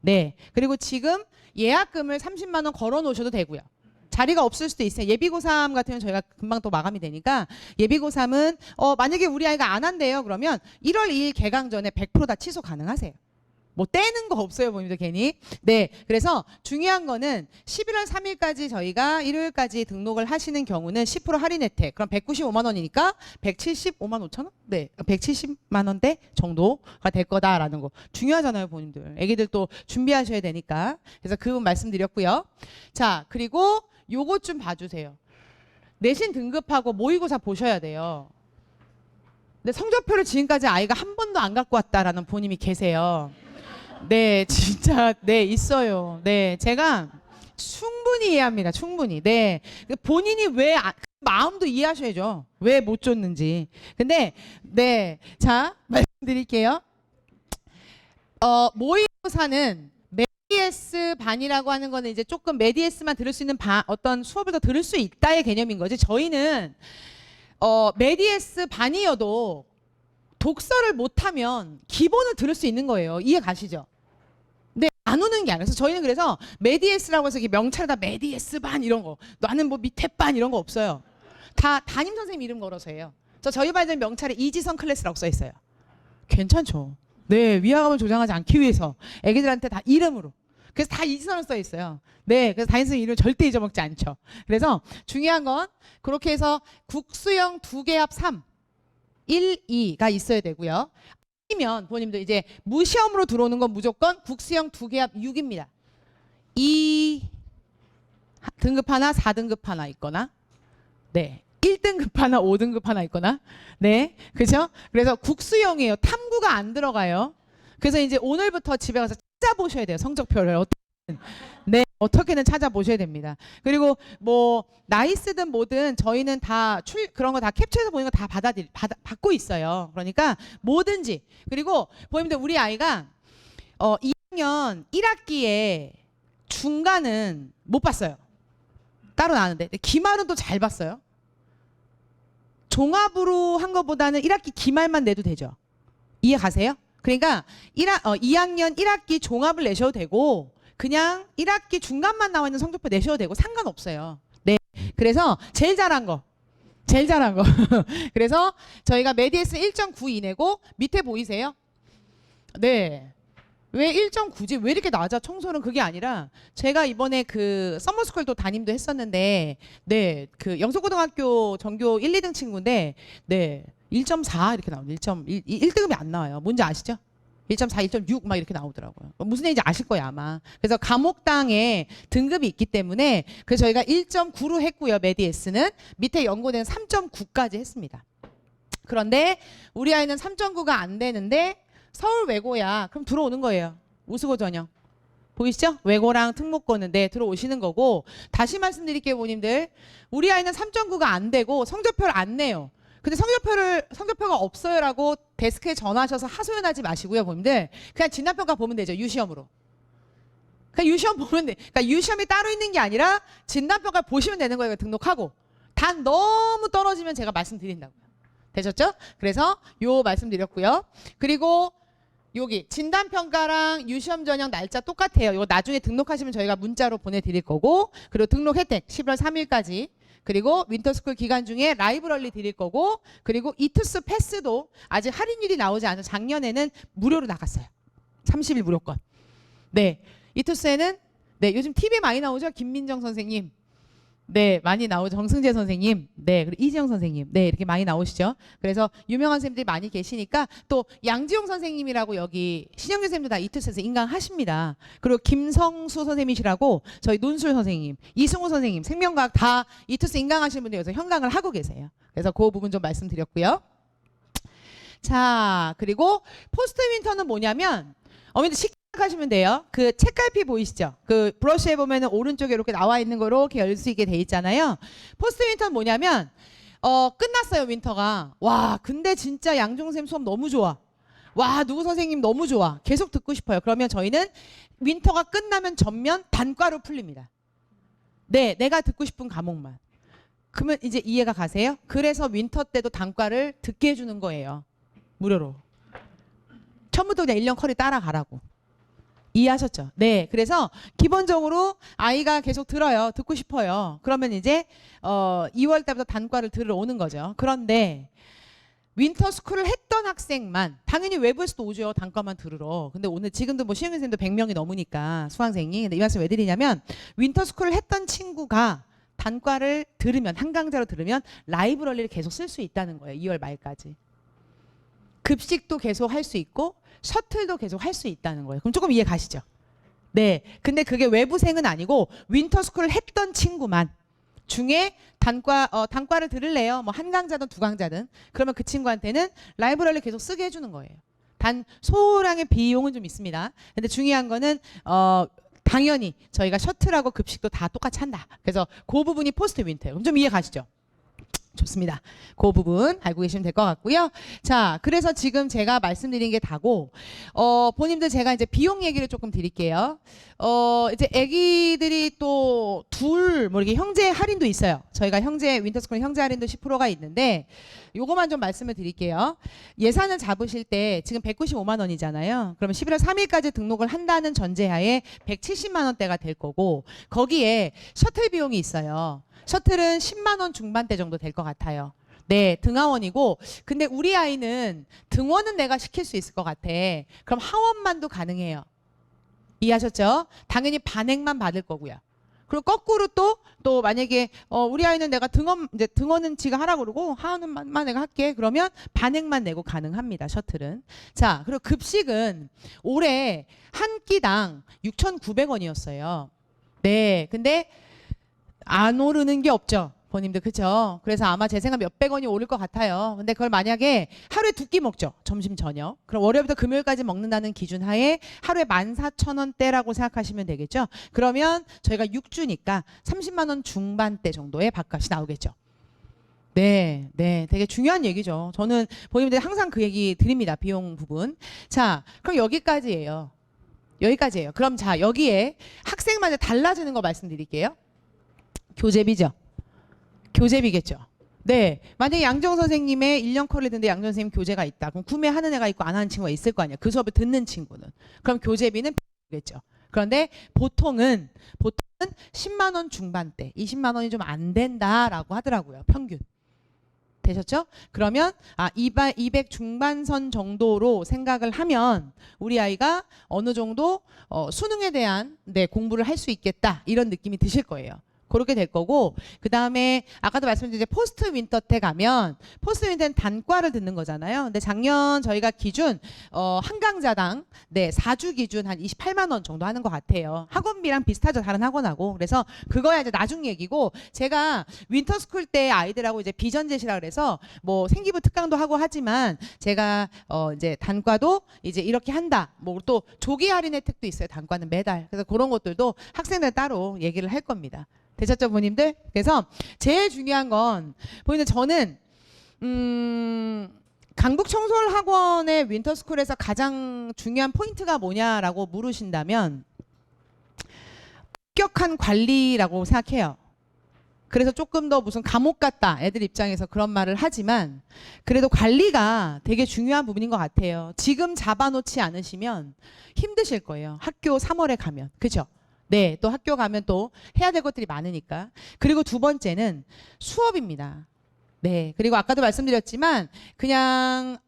네. 그리고 지금 예약금을 30만 원 걸어 놓으셔도 되고요. 자리가 없을 수도 있어요. 예비고3 같은 경우는 저희가 금방 또 마감이 되니까 예비고3은 만약에 우리 아이가 안 한대요. 그러면 1월 2일 개강 전에 100% 다 취소 가능하세요. 뭐 떼는 거 없어요, 본인들 괜히. 네, 그래서 중요한 거는 11월 3일까지 저희가 일요일까지 등록을 하시는 경우는 10% 할인 혜택. 그럼 195만 원이니까 175만 5천 원? 네, 170만 원대 정도가 될 거다라는 거. 중요하잖아요, 본인들. 애기들 또 준비하셔야 되니까. 그래서 그 부분 말씀드렸고요. 자, 그리고 요것 좀 봐주세요. 내신 등급하고 모의고사 보셔야 돼요. 근데 성적표를 지금까지 아이가 한 번도 안 갖고 왔다라는 본인이 계세요. 네, 진짜 네 있어요. 네, 제가 충분히 이해합니다. 충분히. 네, 본인이 왜 마음도 이해하셔야죠. 왜 못 줬는지. 근데 네, 자 말씀드릴게요. 모의고사는 메디에스 반이라고 하는 거는 이제 조금 메디에스만 들을 수 있는 어떤 수업을 더 들을 수 있다의 개념인 거지. 저희는 메디에스 반이어도 독서를 못하면 기본을 들을 수 있는 거예요. 이해 가시죠? 네, 안 오는 게 아니라. 그래서 저희는 그래서 메디에스라고 해서 이렇게 명찰에다 메디에스 반 이런 거, 나는 뭐 밑에 반 이런 거 없어요. 다 담임 선생님 이름 걸어서 해요. 저희 반들 명찰에 이지선 클래스라고 써 있어요. 괜찮죠? 네, 위화감을 조장하지 않기 위해서 애기들한테 다 이름으로. 그래서 다 이지선으로 써 있어요. 네, 그래서 담임 선생님 이름 절대 잊어먹지 않죠. 그래서 중요한 건 그렇게 해서 국수형 2개 합 3. 1, 2가 있어야 되고요. 아니면 본인들 이제 무시험으로 들어오는 건 무조건 국수형 2개 합 6입니다. 2등급 하나, 4등급 하나 있거나, 네, 1등급 하나, 5등급 하나 있거나, 네, 그렇죠? 그래서 국수형이에요. 탐구가 안 들어가요. 그래서 이제 오늘부터 집에 가서 찾아보셔야 돼요. 성적표를 어떻게든. 네, 어떻게든 찾아보셔야 됩니다. 그리고 뭐 나이스든 뭐든 저희는 다 그런 거 다 캡처해서 보는 거 다 받고 있어요. 그러니까 뭐든지. 그리고 보이면 우리 아이가 2학년 1학기에 중간은 못 봤어요. 따로 나왔는데 기말은 또 잘 봤어요. 종합으로 한 것보다는 1학기 기말만 내도 되죠. 이해 가세요? 그러니까 2학년 1학기 종합을 내셔도 되고 그냥 1학기 중간만 나와 있는 성적표 내셔도 되고 상관없어요. 네. 그래서 제일 잘한 거. 그래서 저희가 메디에스 1.9 이내고 밑에 보이세요? 네. 왜 1.9지? 왜 이렇게 낮아? 청소는 그게 아니라 제가 이번에 그 서머스쿨도 담임도 했었는데 네. 그 영서고등학교 전교 1, 2등 친구인데 네. 1.4 이렇게 나오는데 1등급이 안 나와요. 뭔지 아시죠? 1.4, 1.6 막 이렇게 나오더라고요. 무슨 얘기인지 아실 거예요 아마. 그래서 과목당에 등급이 있기 때문에 그래서 저희가 1.9로 했고요. 메디에스는 밑에 연고대는 3.9까지 했습니다. 그런데 우리 아이는 3.9가 안 되는데 서울 외고야. 그럼 들어오는 거예요. 우수고 전형. 보이시죠? 외고랑 특목고는 네 들어오시는 거고 다시 말씀드릴게요 본인들. 우리 아이는 3.9가 안 되고 성적표를 안 내요. 근데 성적표가 없어요라고 데스크에 전화하셔서 하소연하지 마시고요, 본인들. 그냥 진단평가 보면 되죠, 유시험으로. 그냥 유시험 보면 돼. 그러니까 유시험이 따로 있는 게 아니라 진단평가 보시면 되는 거예요. 등록하고. 단 너무 떨어지면 제가 말씀드린다고요. 되셨죠? 그래서 요 말씀드렸고요. 그리고 여기 진단평가랑 유시험 전형 날짜 똑같아요. 이거 나중에 등록하시면 저희가 문자로 보내드릴 거고, 그리고 등록 혜택 11월 3일까지, 그리고 윈터스쿨 기간 중에 라이브러리 드릴 거고, 그리고 이투스 패스도 아직 할인율이 나오지 않아서 작년에는 무료로 나갔어요. 30일 무료권. 네, 이투스에는 네, 요즘 TV에 많이 나오죠. 김민정 선생님, 네, 많이 나오죠. 정승재 선생님, 네, 그리고 이지영 선생님, 네, 이렇게 많이 나오시죠. 그래서 유명한 선생님들이 많이 계시니까, 또 양지용 선생님이라고 여기 신영규 선생님도 다 이투스에서 인강하십니다. 그리고 김성수 선생님이시라고 저희 논술 선생님, 이승우 선생님, 생명과학 다 이투스 인강하시는 분들 여기서 현강을 하고 계세요. 그래서 그 부분 좀 말씀드렸고요. 자, 그리고 포스트 윈터는 뭐냐면, 어머니들 하시면 돼요. 그 책갈피 보이시죠? 그 브러쉬에 보면은 오른쪽에 이렇게 나와 있는 거로 이렇게 열 수 있게 돼 있잖아요. 포스트 윈터는 뭐냐면 끝났어요, 윈터가. 와, 근데 진짜 양종쌤 수업 너무 좋아. 와, 누구 선생님 너무 좋아. 계속 듣고 싶어요. 그러면 저희는 윈터가 끝나면 전면 단과로 풀립니다. 네, 내가 듣고 싶은 과목만. 그러면 이제 이해가 가세요? 그래서 윈터 때도 단과를 듣게 해주는 거예요. 무료로. 처음부터 그냥 1년 커리 따라가라고. 이해하셨죠? 네. 그래서 기본적으로 아이가 계속 들어요. 듣고 싶어요. 그러면 이제 2월 달부터 단과를 들으러 오는 거죠. 그런데 윈터스쿨을 했던 학생만, 당연히 외부에서도 오죠. 단과만 들으러. 근데 오늘 지금도 뭐 시흥 선생님도 100명이 넘으니까 수강생이. 근데 이 말씀 왜 드리냐면, 윈터스쿨을 했던 친구가 단과를 들으면, 한 강좌로 들으면 라이브러리를 계속 쓸 수 있다는 거예요. 2월 말까지. 급식도 계속 할 수 있고 셔틀도 계속 할 수 있다는 거예요. 그럼 조금 이해 가시죠? 네. 근데 그게 외부생은 아니고 윈터스쿨을 했던 친구만 중에 단과를 들을래요. 뭐 한 강좌든 두 강좌든. 그러면 그 친구한테는 라이브러리 계속 쓰게 해주는 거예요. 단 소량의 비용은 좀 있습니다. 근데 중요한 거는 당연히 저희가 셔틀하고 급식도 다 똑같이 한다. 그래서 그 부분이 포스트 윈터예요. 그럼 좀 이해 가시죠? 좋습니다. 그 부분 알고 계시면 될 것 같고요. 자, 그래서 지금 제가 말씀드린 게 다고, 본인들 제가 이제 비용 얘기를 조금 드릴게요. 이제 아기들이 또 뭐 이렇게 형제 할인도 있어요. 저희가 윈터스쿨 형제 할인도 10%가 있는데, 요거만 좀 말씀을 드릴게요. 예산을 잡으실 때 지금 195만 원이잖아요. 그러면 11월 3일까지 등록을 한다는 전제하에 170만 원대가 될 거고, 거기에 셔틀 비용이 있어요. 셔틀은 10만 원 중반대 정도 될 것 같아요. 네, 등하원이고, 근데 우리 아이는 등원은 내가 시킬 수 있을 것 같아. 그럼 하원만도 가능해요. 이해하셨죠? 당연히 반액만 받을 거고요. 그리고 거꾸로 또 만약에 우리 아이는 내가 등원은 지가 하라고 그러고 하원만 내가 할게. 그러면 반액만 내고 가능합니다. 셔틀은. 자, 그리고 급식은 올해 한 끼당 6,900원이었어요. 네, 근데 안 오르는 게 없죠. 본인들 그죠? 그래서 아마 제 생각 몇백 원이 오를 것 같아요. 근데 그걸 만약에 하루에 2끼 먹죠. 점심 저녁. 그럼 월요일부터 금요일까지 먹는다는 기준 하에 하루에 14,000원대라고 생각하시면 되겠죠. 그러면 저희가 6주니까 30만 원 중반대 정도의 밥값이 나오겠죠. 네, 네, 되게 중요한 얘기죠. 저는 본인들 항상 그 얘기 드립니다. 비용 부분. 자, 그럼 여기까지예요. 여기까지예요. 그럼 자, 여기에 학생마다 달라지는 거 말씀드릴게요. 교재비죠. 교재비겠죠. 네. 만약에 양정 선생님의 1년 컬리 듣는데 양정 선생님 교재가 있다. 그럼 구매하는 애가 있고 안 하는 친구가 있을 거 아니에요. 그 수업을 듣는 친구는. 그럼 교재비는 겠죠. 그런데 보통은 10만 원 중반대, 20만 원이 좀 안 된다라고 하더라고요. 평균. 되셨죠? 그러면 200 중반선 정도로 생각을 하면 우리 아이가 어느 정도 수능에 대한 공부를 할 수 있겠다. 이런 느낌이 드실 거예요. 그렇게 될 거고, 그 다음에 아까도 말씀드린 이제 포스트 윈터 때 가면 포스트 윈터는 단과를 듣는 거잖아요. 근데 작년 저희가 기준 한 강좌당 4주 기준 한 28만 원 정도 하는 것 같아요. 학원비랑 비슷하죠, 다른 학원하고. 그래서 그거야 이제 나중 얘기고, 제가 윈터스쿨 때 아이들하고 이제 비전 제시라 그래서 뭐 생기부 특강도 하고 하지만 제가 이제 단과도 이제 이렇게 한다. 뭐 또 조기 할인 혜택도 있어요. 단과는 매달. 그래서 그런 것들도 학생들 따로 얘기를 할 겁니다. 되셨죠, 부모님들? 그래서 제일 중요한 건 보이는 저는 강북청솔학원의 윈터스쿨에서 가장 중요한 포인트가 뭐냐라고 물으신다면 엄격한 관리라고 생각해요. 그래서 조금 더 무슨 감옥 같다 애들 입장에서 그런 말을 하지만 그래도 관리가 되게 중요한 부분인 것 같아요. 지금 잡아놓지 않으시면 힘드실 거예요. 학교 3월에 가면. 그죠? 네, 또 학교 가면 또 해야 될 것들이 많으니까. 그리고 두 번째는 수업입니다. 네, 그리고 아까도 말씀드렸지만 그냥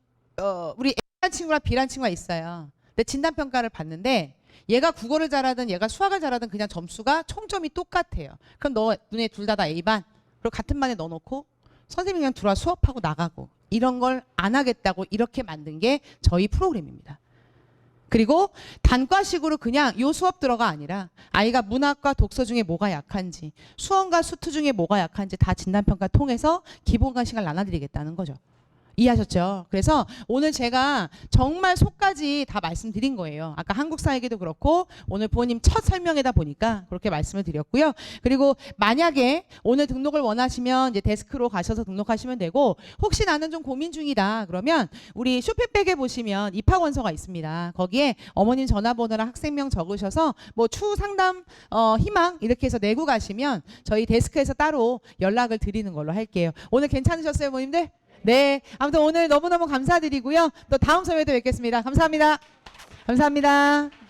우리 A란 친구랑 B란 친구가 있어요. 근데 진단평가를 봤는데 얘가 국어를 잘하든 얘가 수학을 잘하든 그냥 점수가 총점이 똑같아요. 그럼 너 눈에 둘 다 A반 그리고 같은 반에 넣어놓고 선생님이 그냥 들어와 수업하고 나가고 이런 걸 안 하겠다고 이렇게 만든 게 저희 프로그램입니다. 그리고 단과식으로 그냥 요 수업 들어가 아니라 아이가 문학과 독서 중에 뭐가 약한지 수원과 수투 중에 뭐가 약한지 다 진단평가 통해서 기본관 시간을 나눠드리겠다는 거죠. 이해하셨죠? 그래서 오늘 제가 정말 속까지 다 말씀드린 거예요. 아까 한국사에게도 그렇고 오늘 부모님 첫 설명에다 보니까 그렇게 말씀을 드렸고요. 그리고 만약에 오늘 등록을 원하시면 이제 데스크로 가셔서 등록하시면 되고 혹시 나는 좀 고민 중이다 그러면 우리 쇼핑백에 보시면 입학원서가 있습니다. 거기에 어머님 전화번호랑 학생명 적으셔서 뭐 추후 상담 희망 이렇게 해서 내고 가시면 저희 데스크에서 따로 연락을 드리는 걸로 할게요. 오늘 괜찮으셨어요, 어머님들? 네, 아무튼 오늘 너무너무 감사드리고요. 또 다음 설명에 또 뵙겠습니다. 감사합니다. 감사합니다.